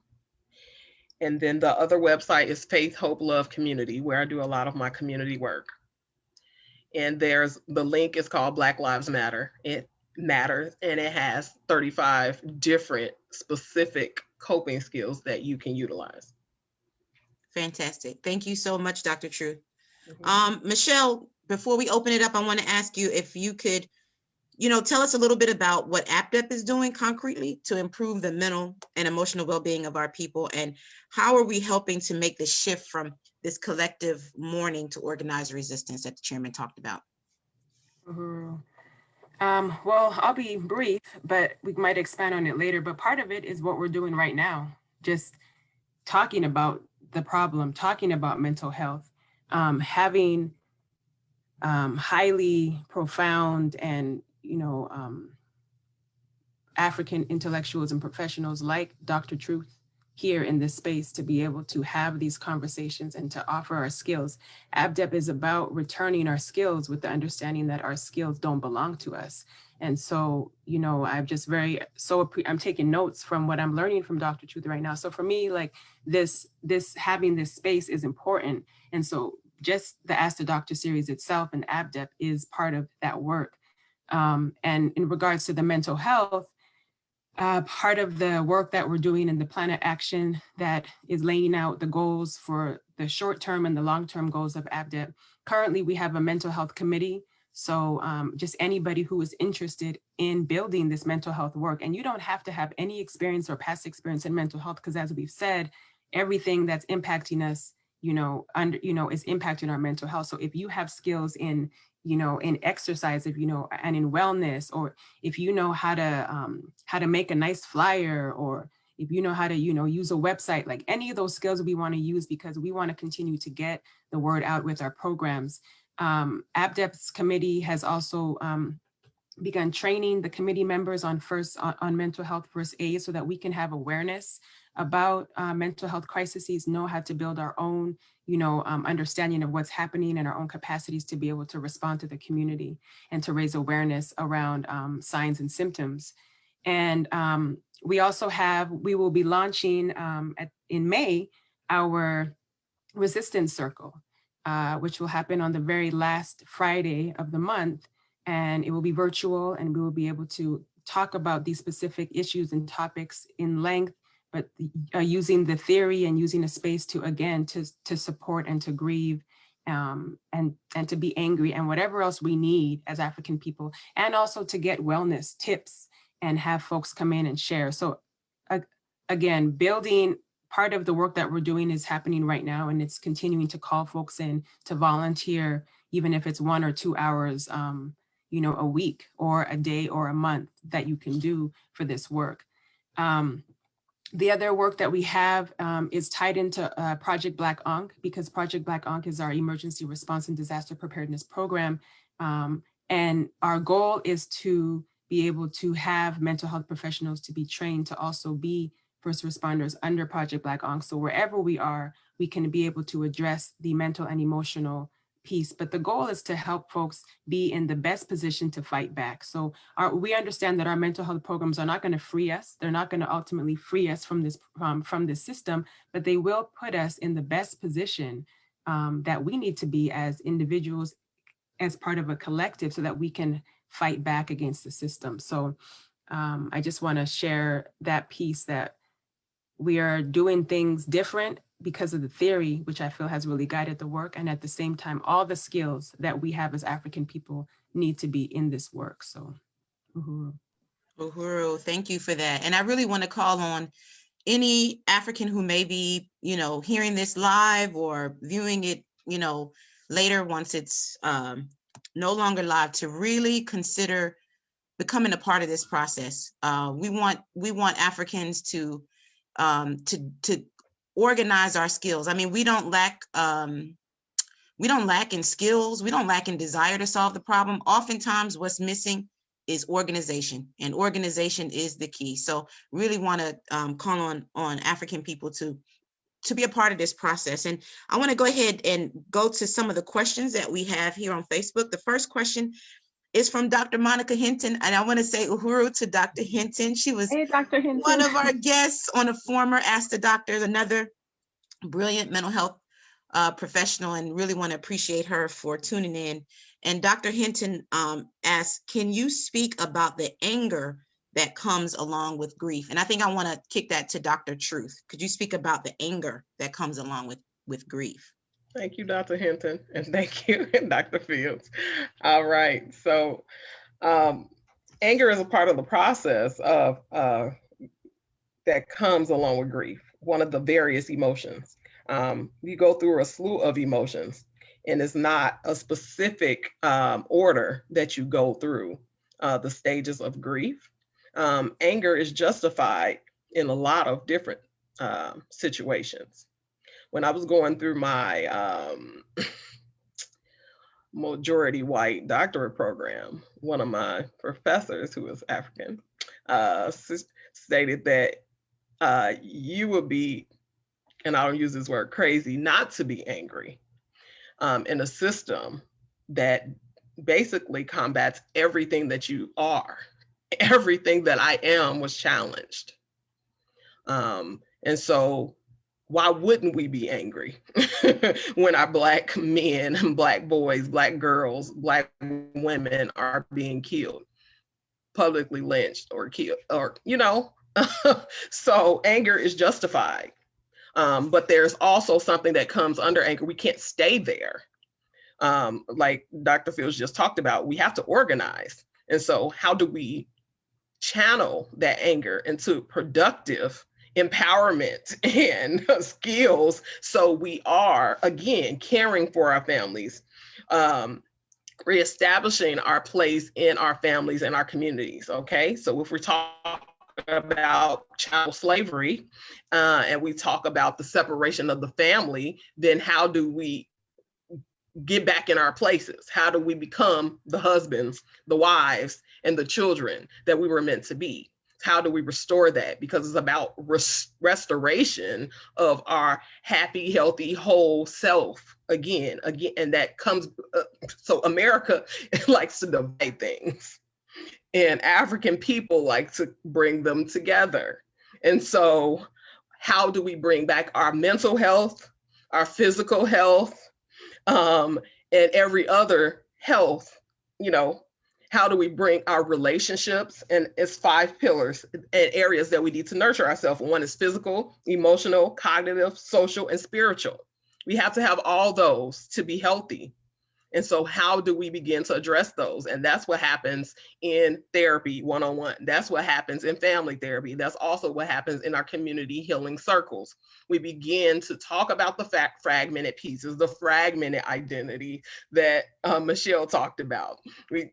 And then the other website is Faith, Hope, Love Community, where I do a lot of my community work. And the link is called Black Lives Matter. It matters, and it has 35 different specific coping skills that you can utilize. Fantastic. Thank you so much, Dr. Truth. Mm-hmm. Michelle, before we open it up, I want to ask you if you could, tell us a little bit about what APDEP is doing concretely to improve the mental and emotional well-being of our people, and how are we helping to make the shift from this collective mourning to organized resistance that the chairman talked about? Mm-hmm. Well, I'll be brief, but we might expand on it later. But part of it is what we're doing right now, just talking about the problem, talking about mental health, having highly profound and African intellectuals and professionals like Dr. Truth here in this space to be able to have these conversations and to offer our skills. ABDEP is about returning our skills with the understanding that our skills don't belong to us. And so, I'm just I'm taking notes from what I'm learning from Dr. Truth right now. So for me, like this having this space is important. And so just the Ask the Doctor series itself and ABDEP is part of that work. And in regards to the mental health, part of the work that we're doing in the plan of action that is laying out the goals for the short-term and the long-term goals of ABDEP. Currently, we have a mental health committee. So just anybody who is interested in building this mental health work, and you don't have to have any experience or past experience in mental health, because as we've said, everything that's impacting us, is impacting our mental health. So if you have skills in exercise, and in wellness, or if you know how to make a nice flyer, or if you know how to, use a website, like any of those skills we want to use, because we want to continue to get the word out with our programs. ABDEP's committee has also begun training the committee members on mental health first aid, so that we can have awareness about mental health crises, know how to build our own, understanding of what's happening and our own capacities to be able to respond to the community and to raise awareness around signs and symptoms. And we will be launching in May our resistance circle, which will happen on the very last Friday of the month. And it will be virtual, and we will be able to talk about these specific issues and topics in length, but using the theory and using a space to, again, to support and to grieve, and to be angry and whatever else we need as African people, and also to get wellness tips and have folks come in and share. So again, building, part of the work that we're doing is happening right now, and it's continuing to call folks in to volunteer, even if it's 1 or 2 hours, a week or a day or a month that you can do for this work. The other work that we have is tied into Project Black Ankh, because Project Black Ankh is our emergency response and disaster preparedness program. And our goal is to be able to have mental health professionals to be trained to also be first responders under Project Black Ankh. So wherever we are, we can be able to address the mental and emotional piece. But the goal is to help folks be in the best position to fight back. So we understand that our mental health programs are not going to free us. They're not going to ultimately free us from this system, but they will put us in the best position that we need to be as individuals, as part of a collective, so that we can fight back against the system. So I just want to share that piece, that we are doing things different because of the theory, which I feel has really guided the work. And at the same time, all the skills that we have as African people need to be in this work. So, uhuru. Uhuru, thank you for that. And I really want to call on any African who may be, hearing this live or viewing it, later once it's no longer live, to really consider becoming a part of this process. We want Africans to organize our skills. I mean, we don't lack in skills. We don't lack in desire to solve the problem. Oftentimes what's missing is organization, and organization is the key. So really want to call on African people to be a part of this process. And I want to go ahead and go to some of the questions that we have here on Facebook. The first question is from Dr. Monica Hinton, and I want to say uhuru to Dr. Hinton. She was Dr. Hinton, one of our guests on a former Ask the Doctor, another brilliant mental health professional, and really want to appreciate her for tuning in. And Dr. Hinton asks, can you speak about the anger that comes along with grief? And I think I want to kick that to Dr. Truth. Could you speak about the anger that comes along with grief? Thank you, Dr. Hinton, and thank you, Dr. Fields. All right, so anger is a part of the process of that comes along with grief, one of the various emotions. You go through a slew of emotions, and it's not a specific order that you go through the stages of grief. Anger is justified in a lot of different situations. When I was going through my majority white doctorate program, one of my professors, who was African, stated that you would be, and I don't use this word, crazy not to be angry in a system that basically combats everything that you are. Everything that I am was challenged. And so why wouldn't we be angry when our Black men, Black boys, Black girls, Black women are being killed, publicly lynched or killed, or, so anger is justified. But there's also something that comes under anger. We can't stay there. Like Dr. Fields just talked about, we have to organize. And so how do we channel that anger into productive empowerment and skills, so we are, again, caring for our families, reestablishing our place in our families and our communities, okay? So if we're talking about child slavery, and we talk about the separation of the family, then how do we get back in our places? How do we become the husbands, the wives, and the children that we were meant to be? How do we restore that? Because it's about restoration of our happy, healthy, whole self again, and that comes, so America likes to divide things, and African people like to bring them together. And so how do we bring back our mental health, our physical health, and every other health? You know, how do we bring our relationships? And it's 5 pillars and areas that we need to nurture ourselves. One is physical, emotional, cognitive, social, and spiritual. We have to have all those to be healthy. And so how do we begin to address those? And that's what happens in therapy one-on-one. That's what happens in family therapy. That's also what happens in our community healing circles. We begin to talk about the fragmented pieces, the fragmented identity that Michelle talked about.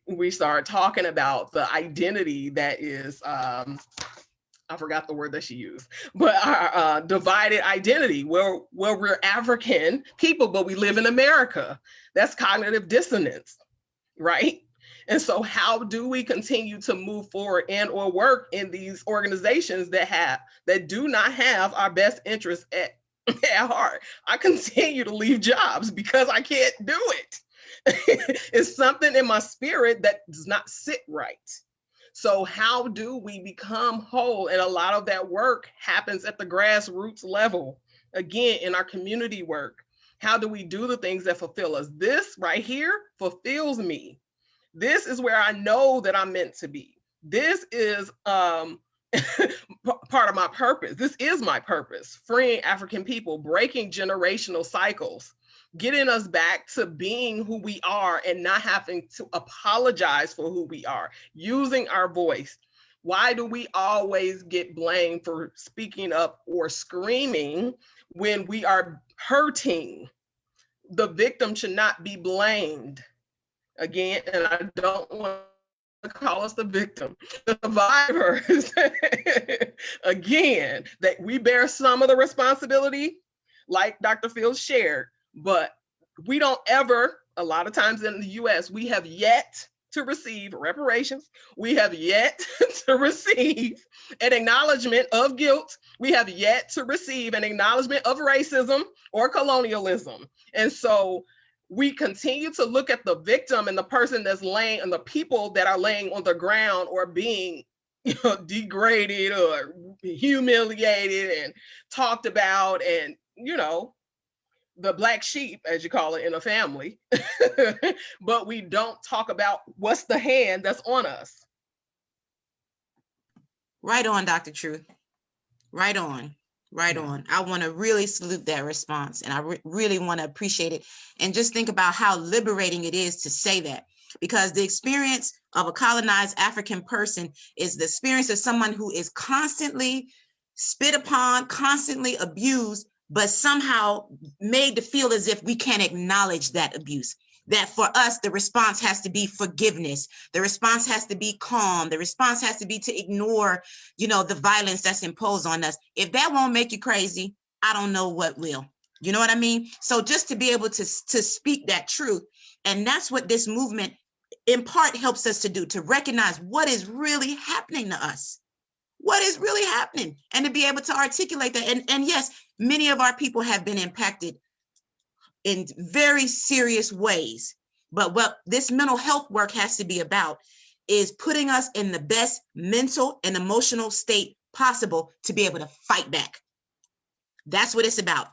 We start talking about the identity that is, I forgot the word that she used, but our divided identity, where we're African people, but we live in America. That's cognitive dissonance, right? And so how do we continue to move forward and or work in these organizations that do not have our best interests at heart? I continue to leave jobs because I can't do it. It's something in my spirit that does not sit right. So how do we become whole? And a lot of that work happens at the grassroots level. Again, in our community work, how do we do the things that fulfill us? This right here fulfills me. This is where I know that I'm meant to be. This is part of my purpose. This is my purpose, freeing African people, breaking generational cycles, getting us back to being who we are and not having to apologize for who we are, using our voice. Why do we always get blamed for speaking up or screaming when we are hurting? The victim should not be blamed. Again, and I don't want to call us the victim, the survivors. Again, that we bear some of the responsibility, like Dr. Fields shared, but we don't ever, a lot of times in the US, we have yet to receive reparations. We have yet to receive an acknowledgement of guilt. We have yet to receive an acknowledgement of racism or colonialism. And so we continue to look at the victim and the person that's laying, and the people that are laying on the ground or being degraded or humiliated and talked about, and the black sheep, as you call it in a family, but we don't talk about what's the hand that's on us. Right on, Dr. Truth. Right on. Right on. I want to really salute that response, and I really want to appreciate it. And just think about how liberating it is to say that, because the experience of a colonized African person is the experience of someone who is constantly spit upon, constantly abused, but somehow made to feel as if we can't acknowledge that abuse. That for us, the response has to be forgiveness. The response has to be calm. The response has to be to ignore, the violence that's imposed on us. If that won't make you crazy, I don't know what will. You know what I mean? So just to be able to speak that truth, and that's what this movement in part helps us to do, to recognize what is really happening to us. What is really happening, and to be able to articulate that. And yes, many of our people have been impacted in very serious ways. But what this mental health work has to be about is putting us in the best mental and emotional state possible to be able to fight back. That's what it's about.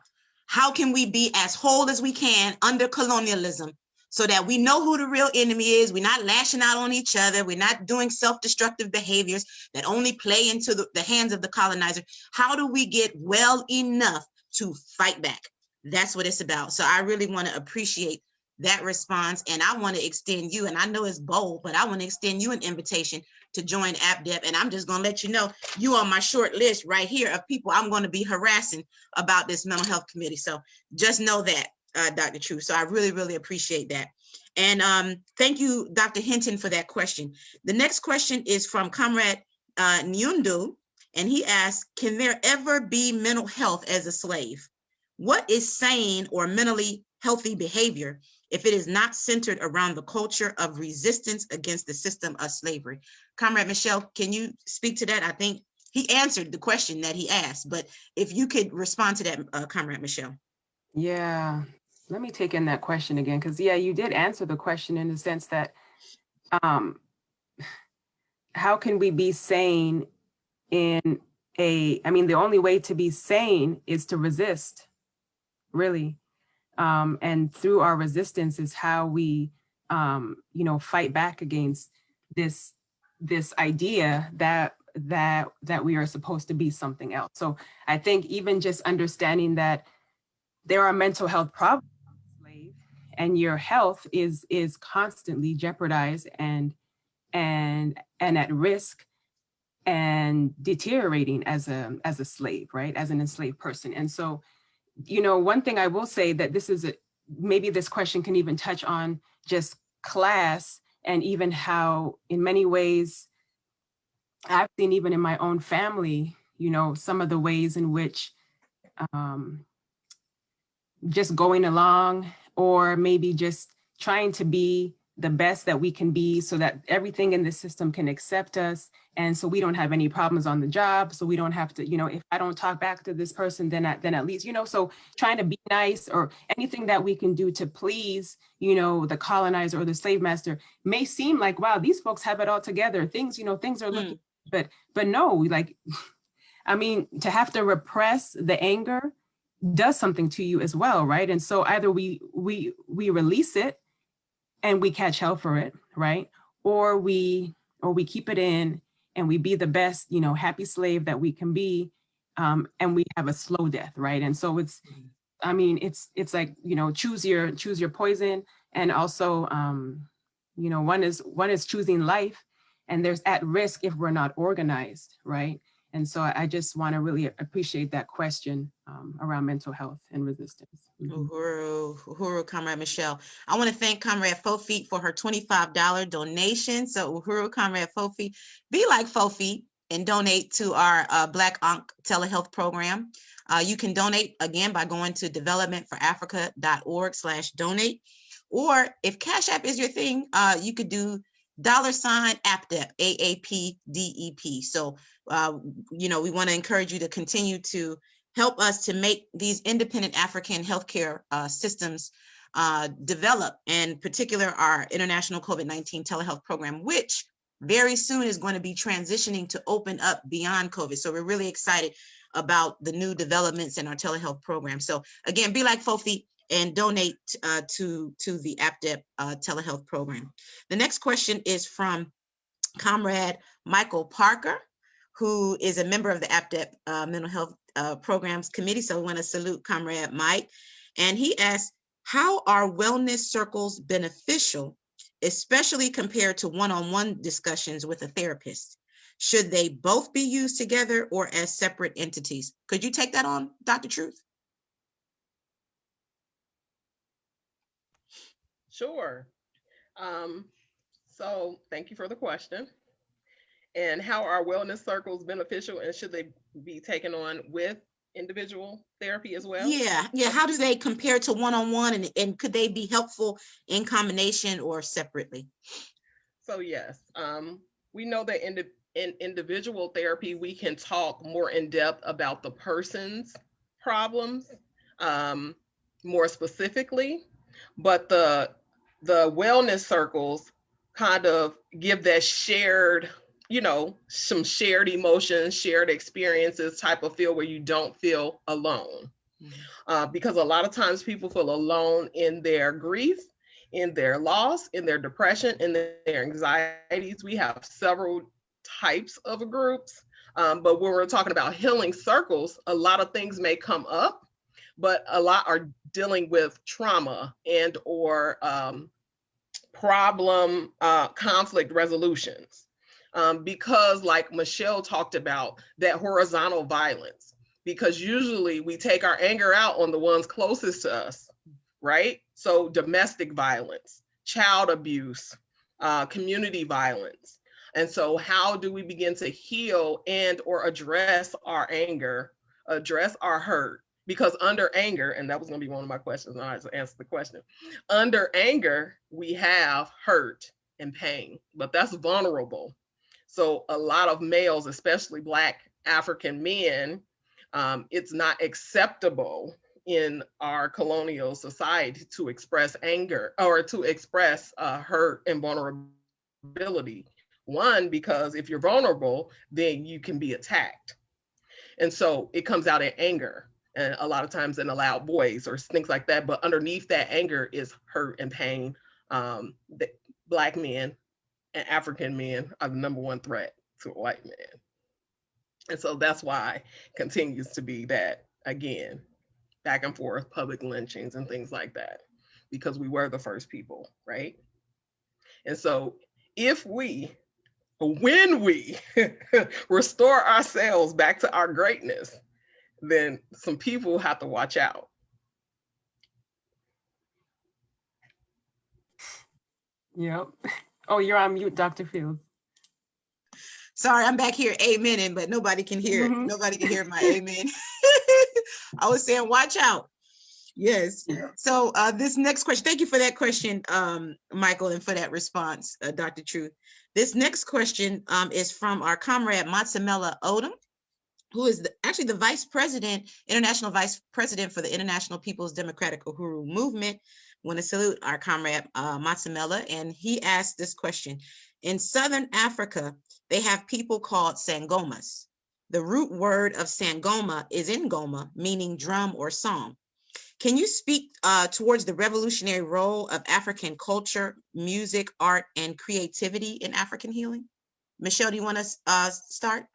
How can we be as whole as we can under colonialism, so that we know who the real enemy is? We're not lashing out on each other. We're not doing self-destructive behaviors that only play into the hands of the colonizer. How do we get well enough to fight back? That's what it's about. So I really want to appreciate that response. And I want to extend you, and I know it's bold, but I want to extend you an invitation to join AppDep. And I'm just going to let you know, you on my short list right here of people I'm going to be harassing about this mental health committee. So just know that, Dr. Truth. So I really, really appreciate that. And thank you, Dr. Hinton, for that question. The next question is from Comrade Nyundu. And he asked, can there ever be mental health as a slave? What is sane or mentally healthy behavior if it is not centered around the culture of resistance against the system of slavery? Comrade Michelle, can you speak to that? I think he answered the question that he asked, but if you could respond to that, Comrade Michelle. Yeah, let me take in that question again, because yeah, you did answer the question in the sense that how can we be sane in I mean, the only way to be sane is to resist, really. And through our resistance is how we, fight back against this idea that we are supposed to be something else. So I think even just understanding that there are mental health problems, and your health is constantly jeopardized and at risk and deteriorating as a slave, right? As an enslaved person. And so, one thing I will say that maybe this question can even touch on just class, and even how in many ways I've seen even in my own family, some of the ways in which just going along, or maybe just trying to be the best that we can be so that everything in the system can accept us. And so we don't have any problems on the job. So we don't have to, if I don't talk back to this person, then at least, so trying to be nice or anything that we can do to please, the colonizer or the slave master may seem like, wow, these folks have it all together. Things, things are looking, but no, like, I mean, to have to repress the anger does something to you as well, right? And so either we release it and we catch hell for it, right? Or we keep it in and we be the best, happy slave that we can be, and we have a slow death, right? And so it's like, choose your poison, and also, one is choosing life, and there's at risk if we're not organized, right? And so I just want to really appreciate that question around mental health and resistance. Uhuru, Comrade Michelle. I want to thank Comrade Fofi for her $25 donation. So Uhuru, Comrade Fofi, be like Fofi and donate to our Black Ankh telehealth program. You can donate again by going to developmentforafrica.org/donate. Or if Cash App is your thing, you could do $AppDep, AAPDEP. So, we want to encourage you to continue to help us to make these independent African healthcare systems develop, and in particular our international COVID-19 telehealth program, which very soon is going to be transitioning to open up beyond COVID. So we're really excited about the new developments in our telehealth program. So again, be like Fofi and donate to the AppDep telehealth program. The next question is from Comrade Michael Parker, who is a member of the AppDep Mental Health Programs Committee. So we want to salute Comrade Mike. And he asked, how are wellness circles beneficial, especially compared to one-on-one discussions with a therapist? Should they both be used together or as separate entities? Could you take that on, Dr. Truth? Sure. So thank you for the question. And how are wellness circles beneficial, and should they be taken on with individual therapy as well? Yeah. How do they compare to one-on-one, and could they be helpful in combination or separately? So yes, we know that in individual therapy, we can talk more in depth about the person's problems, more specifically, but the wellness circles kind of give that shared, some shared emotions, shared experiences type of feel where you don't feel alone. Because a lot of times people feel alone in their grief, in their loss, in their depression, in their anxieties. We have several types of groups, but when we're talking about healing circles, a lot of things may come up, but a lot are dealing with trauma and or problem conflict resolutions. Because like Michelle talked about, that horizontal violence, because usually we take our anger out on the ones closest to us, right? So domestic violence, child abuse, community violence. And so how do we begin to heal and or address our anger, address our hurt? Because under anger, and that was going to be one of my questions, and I just answered the question. Under anger, we have hurt and pain, but that's vulnerable. So a lot of males, especially Black African men, it's not acceptable in our colonial society to express anger or to express hurt and vulnerability. One, because if you're vulnerable, then you can be attacked. And so it comes out in anger, and a lot of times in a loud voice or things like that. But underneath that anger is hurt and pain. Black men and African men are the #1 threat to a white man. And so that's why it continues to be that, again, back and forth, public lynchings and things like that, because we were the first people, right? And so when we restore ourselves back to our greatness, then some people have to watch out. Yep. Oh, you're on mute, Dr. Fields. Sorry, I'm back here amening, but nobody can hear. Nobody can hear my amen. I was saying, watch out. Yes. So this next question, thank you for that question, Michael, and for that response, Dr. Truth. This next question is from our comrade Matsamela Odom, who is actually the vice president, international vice president for the International People's Democratic Uhuru Movement. I want to salute our comrade Matsamela, and he asked this question. In Southern Africa, they have people called Sangomas. The root word of Sangoma is Ngoma, meaning drum or song. Can you speak towards the revolutionary role of African culture, music, art, and creativity in African healing? Michelle, do you want to start?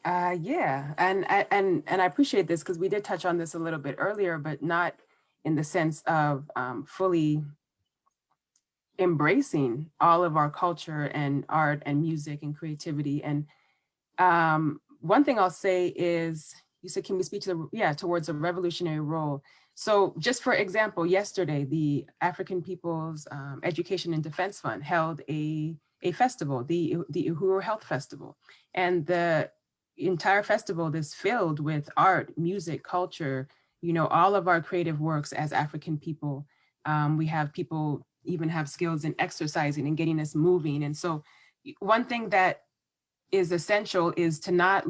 Yeah, and I appreciate this because we did touch on this a little bit earlier, but not in the sense of fully embracing all of our culture and art and music and creativity. And one thing I'll say is, you said, can we speak to towards a revolutionary role? So just for example, yesterday, the African People's Education and Defense Fund held a festival, the Uhuru Health Festival. And the entire festival is filled with art, music, culture, all of our creative works as African people. We have people even have skills in exercising and getting us moving. And so one thing that is essential is not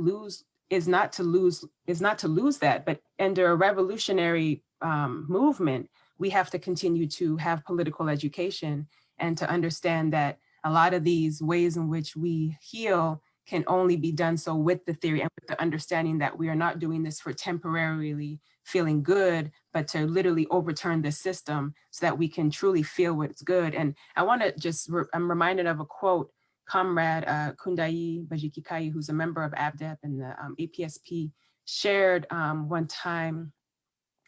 to lose that, but under a revolutionary movement, we have to continue to have political education and to understand that a lot of these ways in which we heal can only be done so with the theory and with the understanding that we are not doing this for temporarily feeling good, but to literally overturn the system so that we can truly feel what's good. And I want to I'm reminded of a quote, Comrade Kundai Bajikikai, who's a member of ABDEP and the APSP, shared one time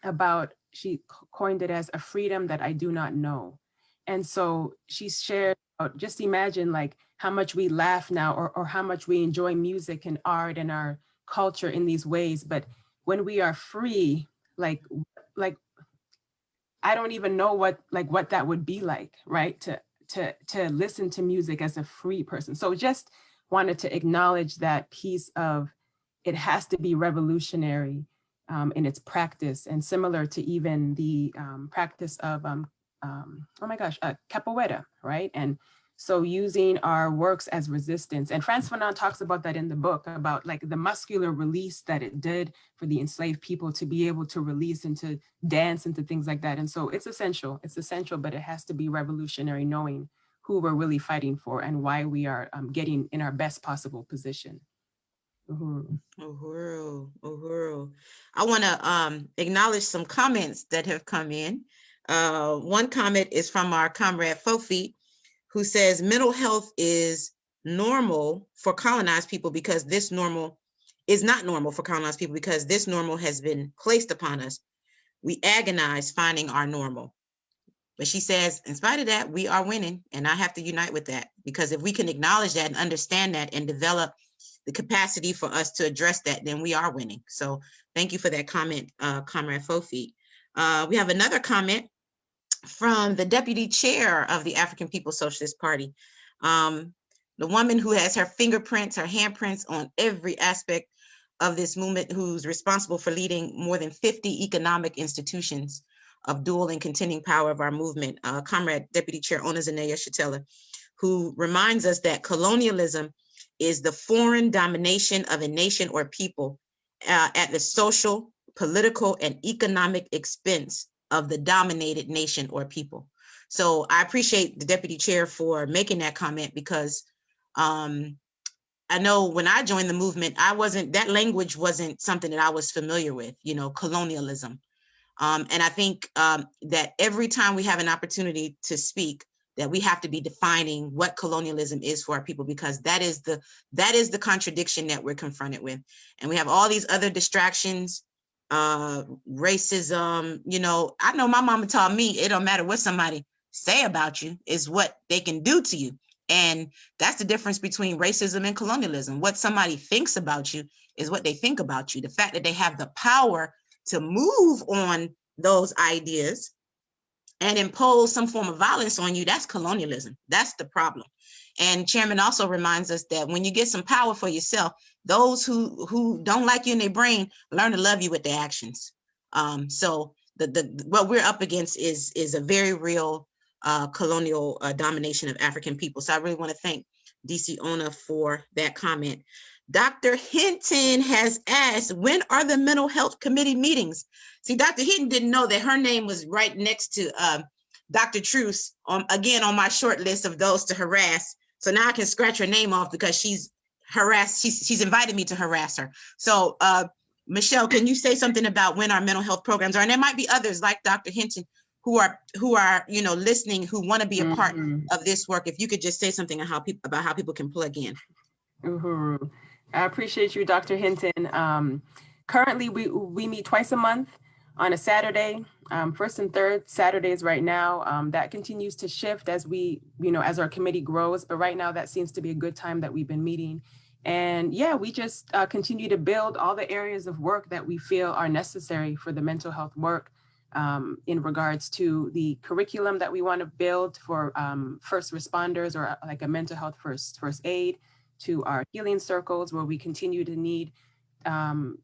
about, she coined it as a freedom that I do not know. And so she shared, just imagine like how much we laugh now or how much we enjoy music and art and our culture in these ways. But when we are free, like I don't even know what that would be like, right? To listen to music as a free person. So just wanted to acknowledge that piece of, it has to be revolutionary in its practice, and similar to even the practice of, capoeira, right? And so using our works as resistance. And Frantz Fanon talks about that in the book, about like the muscular release that it did for the enslaved people to be able to release and to dance into things like that. And so it's essential, but it has to be revolutionary, knowing who we're really fighting for and why we are getting in our best possible position. Uhuru. Uhuru, Uhuru. I want to acknowledge some comments that have come in. One comment is from our comrade Fofi, who says mental health is normal for colonized people because this normal is not normal for colonized people because this normal has been placed upon us. We agonize finding our normal. But she says, in spite of that, we are winning, and I have to unite with that, because if we can acknowledge that and understand that and develop the capacity for us to address that, then we are winning. So thank you for that comment, Comrade Fofi. We have another comment from the deputy chair of the African People's Socialist Party, the woman who has her fingerprints, her handprints on every aspect of this movement, who's responsible for leading more than 50 economic institutions of dual and contending power of our movement, Comrade Deputy Chair Ona Zanaya Shatella, who reminds us that colonialism is the foreign domination of a nation or people at the social, political, and economic expense of the dominated nation or people. So I appreciate the deputy chair for making that comment, because I know when I joined the movement, that language wasn't something that I was familiar with, colonialism. And I think that every time we have an opportunity to speak, that we have to be defining what colonialism is for our people, because that is the contradiction that we're confronted with. And we have all these other distractions, racism. I know my mama taught me, it don't matter what somebody say about you, is what they can do to you. And that's the difference between racism and colonialism. What somebody thinks about you is what they think about you. The fact that they have the power to move on those ideas and impose some form of violence on you, that's colonialism. That's the problem. And Chairman also reminds us that when you get some power for yourself, those who don't like you in their brain learn to love you with their actions. So what we're up against is a very real colonial domination of African people. So I really want to thank DC Ona for that comment. Dr. Hinton has asked, when are the mental health committee meetings? See, Dr. Hinton didn't know that her name was right next to Dr. Truce, again, on my short list of those to harass. So now I can scratch her name off because she's harassed. She's invited me to harass her. So Michelle, can you say something about when our mental health programs are? And there might be others like Dr. Hinton who are listening, who want to be a part of this work. If you could just say something about how people can plug in. Uhuru. I appreciate you, Dr. Hinton. Currently, we meet twice a month on a Saturday, first and third Saturdays right now. That continues to shift as as our committee grows, but right now that seems to be a good time that we've been meeting. And yeah, we just continue to build all the areas of work that we feel are necessary for the mental health work, in regards to the curriculum that we want to build for first responders, or like a mental health first aid, to our healing circles, where we continue to need, for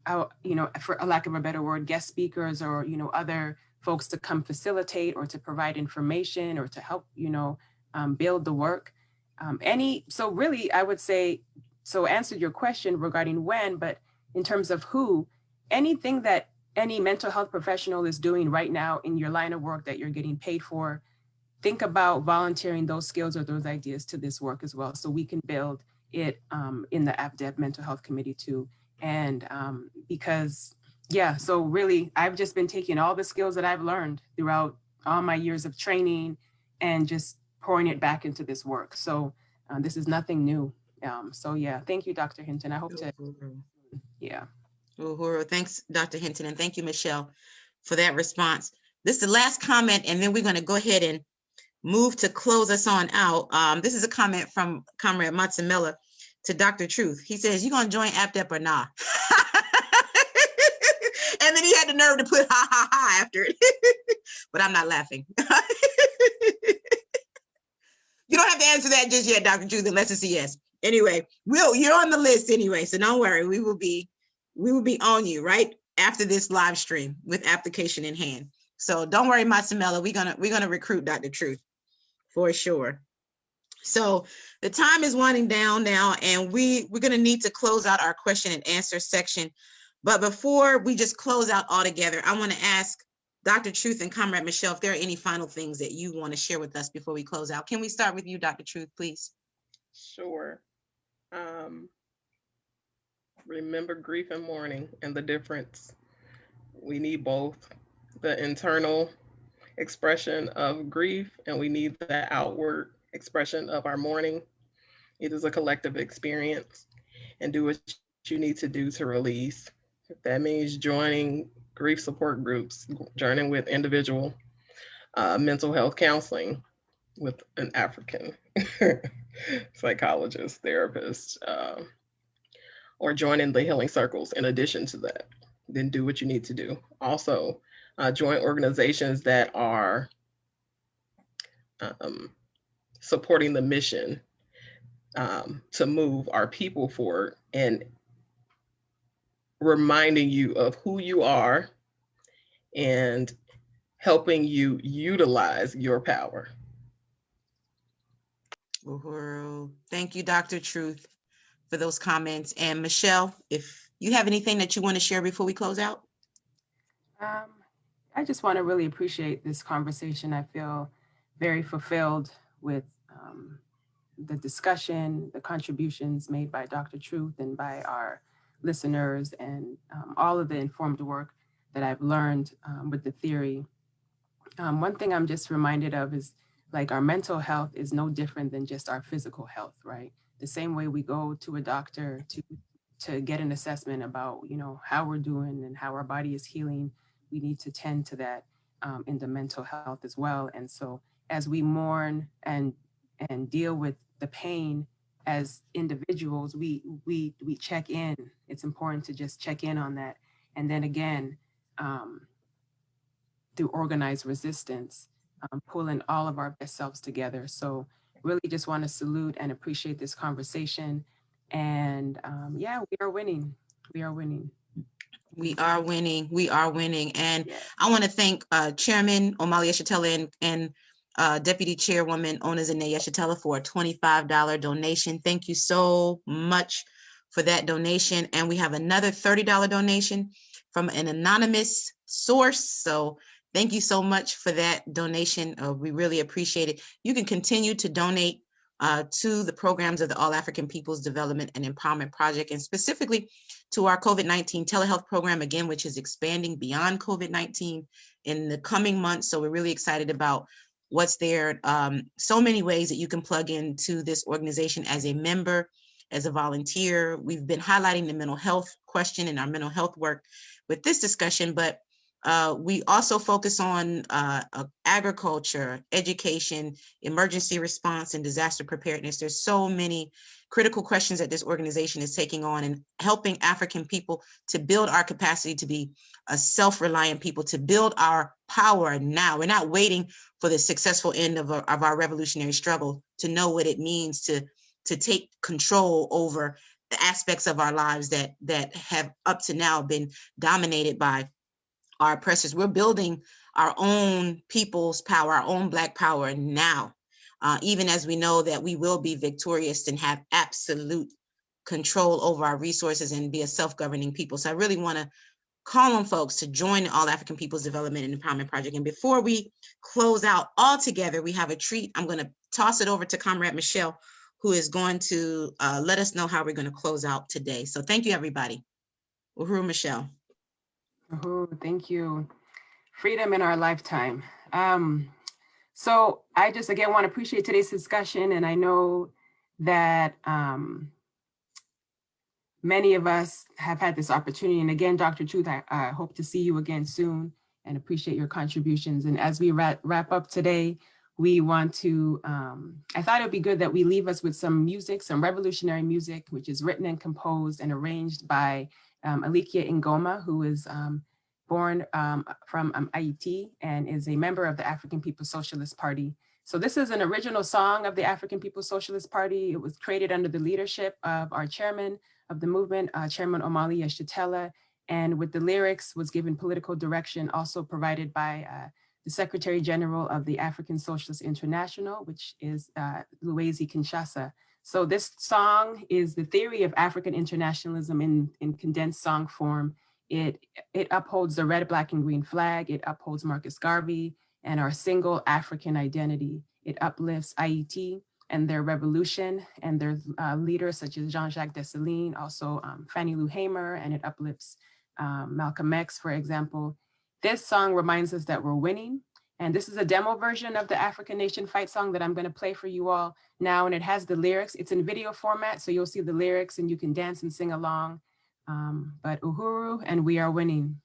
a lack of a better word, guest speakers, or other folks to come facilitate or to provide information or to help build the work. So really, I would say, so answered your question regarding when, but in terms of who, anything that any mental health professional is doing right now in your line of work that you're getting paid for, think about volunteering those skills or those ideas to this work as well, so we can build it in the AppDev Mental Health Committee too. And because, yeah, so really, I've just been taking all the skills that I've learned throughout all my years of training and just pouring it back into this work. So this is nothing new. So yeah, thank you, Dr. Hinton. I hope to, yeah. Uhuru. Thanks, Dr. Hinton, and thank you, Michelle, for that response. This is the last comment, and then we're going to go ahead and move to close us on out. This is a comment from Comrade Matsamela to Dr. Truth. He says, you going to join AppDep or not? And then he had the nerve to put ha ha ha after it. But I'm not laughing. You don't have to answer that just yet, Dr. Truth, unless it's a yes. Anyway, you're on the list anyway, so don't worry. We will be on you right after this live stream with application in hand. So don't worry, Matsamela. We're gonna recruit Dr. Truth for sure. So the time is winding down now, and we're gonna need to close out our question and answer section. But before we just close out altogether, I want to ask Dr. Truth and Comrade Michelle if there are any final things that you want to share with us before we close out. Can we start with you, Dr. Truth, please? Sure. Remember grief and mourning and the difference. We need both the internal expression of grief, and we need the outward expression of our mourning. It is a collective experience, and do what you need to do to release. If that means joining grief support groups, joining with individual mental health counseling with an African psychologist, therapist, or joining the healing circles in addition to that, then do what you need to do. Also, join organizations that are supporting the mission to move our people forward and reminding you of who you are and helping you utilize your power. Uhuru. Thank you, Dr. Truth, for those comments. And Michelle, if you have anything that you want to share before we close out. I just want to really appreciate this conversation. I feel very fulfilled with the discussion, the contributions made by Dr. Truth and by our listeners, and all of the informed work that I've learned with the theory. One thing I'm just reminded of is like our mental health is no different than just our physical health, right? The same way we go to a doctor to get an assessment about, you know, how we're doing and how our body is healing, we need to tend to that in the mental health as well. And so as we mourn and deal with the pain as individuals, we check in. It's important to just check in on that. And then again, through organized resistance, pulling all of our best selves together. So really just want to salute and appreciate this conversation. And yeah, we are winning. We are winning. We are winning. We are winning. And Yeah. I want to thank Chairman Omali Yeshitela and Deputy Chairwoman Onazine Yeshitela for a $25 donation. Thank you so much for that donation. And we have another $30 donation from an anonymous source. So thank you so much for that donation. We really appreciate it. You can continue to donate to the programs of the All African Peoples Development and Empowerment Project, and specifically to our COVID-19 telehealth program, again, which is expanding beyond COVID-19 in the coming months. So we're really excited about what's there. So many ways that you can plug into this organization as a member, as a volunteer. We've been highlighting the mental health question in our mental health work with this discussion, but we also focus on agriculture, education, emergency response, and disaster preparedness. There's so many critical questions that this organization is taking on and helping African people to build our capacity to be a self-reliant people, to build our power now. We're not waiting for the successful end of our revolutionary struggle to know what it means to take control over the aspects of our lives that have up to now been dominated by our oppressors. We're building our own people's power, our own Black power now, even as we know that we will be victorious and have absolute control over our resources and be a self-governing people. So I really want to call on folks to join the All African Peoples Development and Empowerment Project. And before we close out all together, we have a treat. I'm going to toss it over to Comrade Michelle, who is going to let us know how we're going to close out today. So thank you, everybody. Uhuru, Michelle. Uhuru, thank you. Freedom in our lifetime. So I just, again, want to appreciate today's discussion. And I know that many of us have had this opportunity. And again, Dr. Truth, I hope to see you again soon and appreciate your contributions. And as we wrap up today, we want to, I thought it would be good that we leave us with some music, some revolutionary music, which is written and composed and arranged by Alikia Ngoma, who is born from Haiti and is a member of the African People's Socialist Party. So this is an original song of the African People's Socialist Party. It was created under the leadership of our chairman of the movement, Chairman Omali Yeshitela, and with the lyrics was given political direction also provided by the Secretary General of the African Socialist International, which is Louise Kinshasa. So this song is the theory of African internationalism in condensed song form. It upholds the red, black, and green flag. It upholds Marcus Garvey and our single African identity. It uplifts Haiti and their revolution and their leaders such as Jean-Jacques Dessalines, also Fannie Lou Hamer, and it uplifts Malcolm X, for example. This song reminds us that we're winning. And this is a demo version of the African Nation Fight song that I'm gonna play for you all now, and it has the lyrics. It's in video format, so you'll see the lyrics and you can dance and sing along. But Uhuru, and we are winning.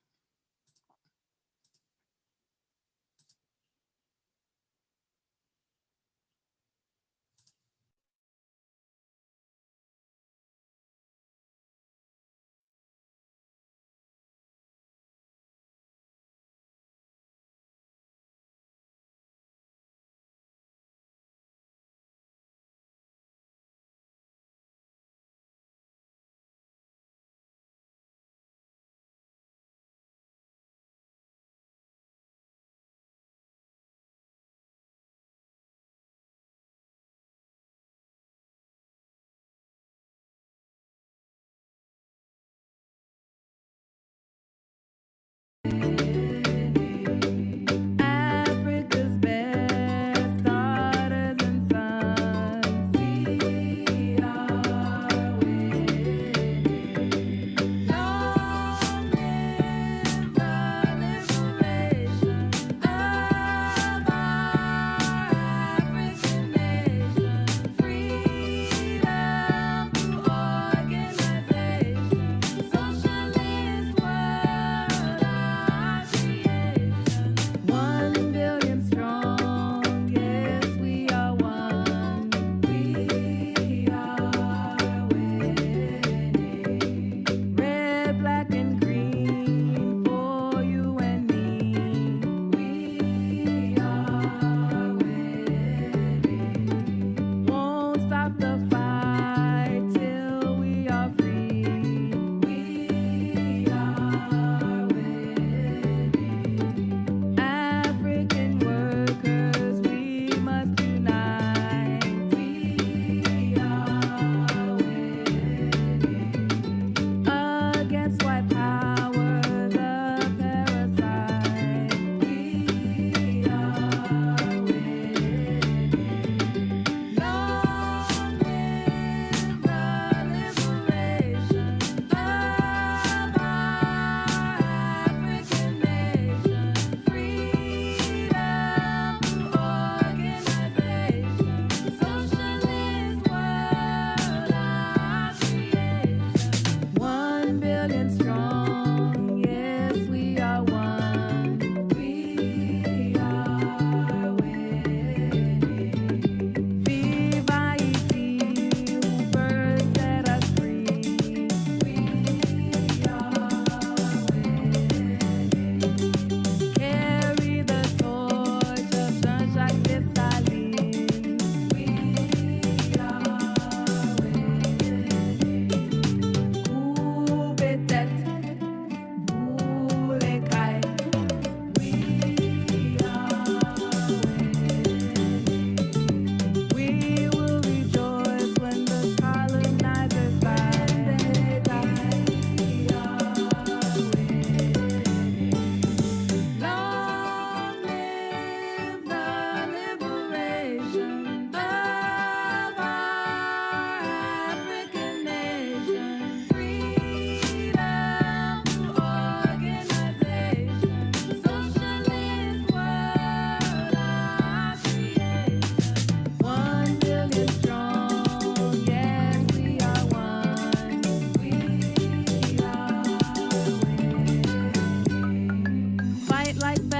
like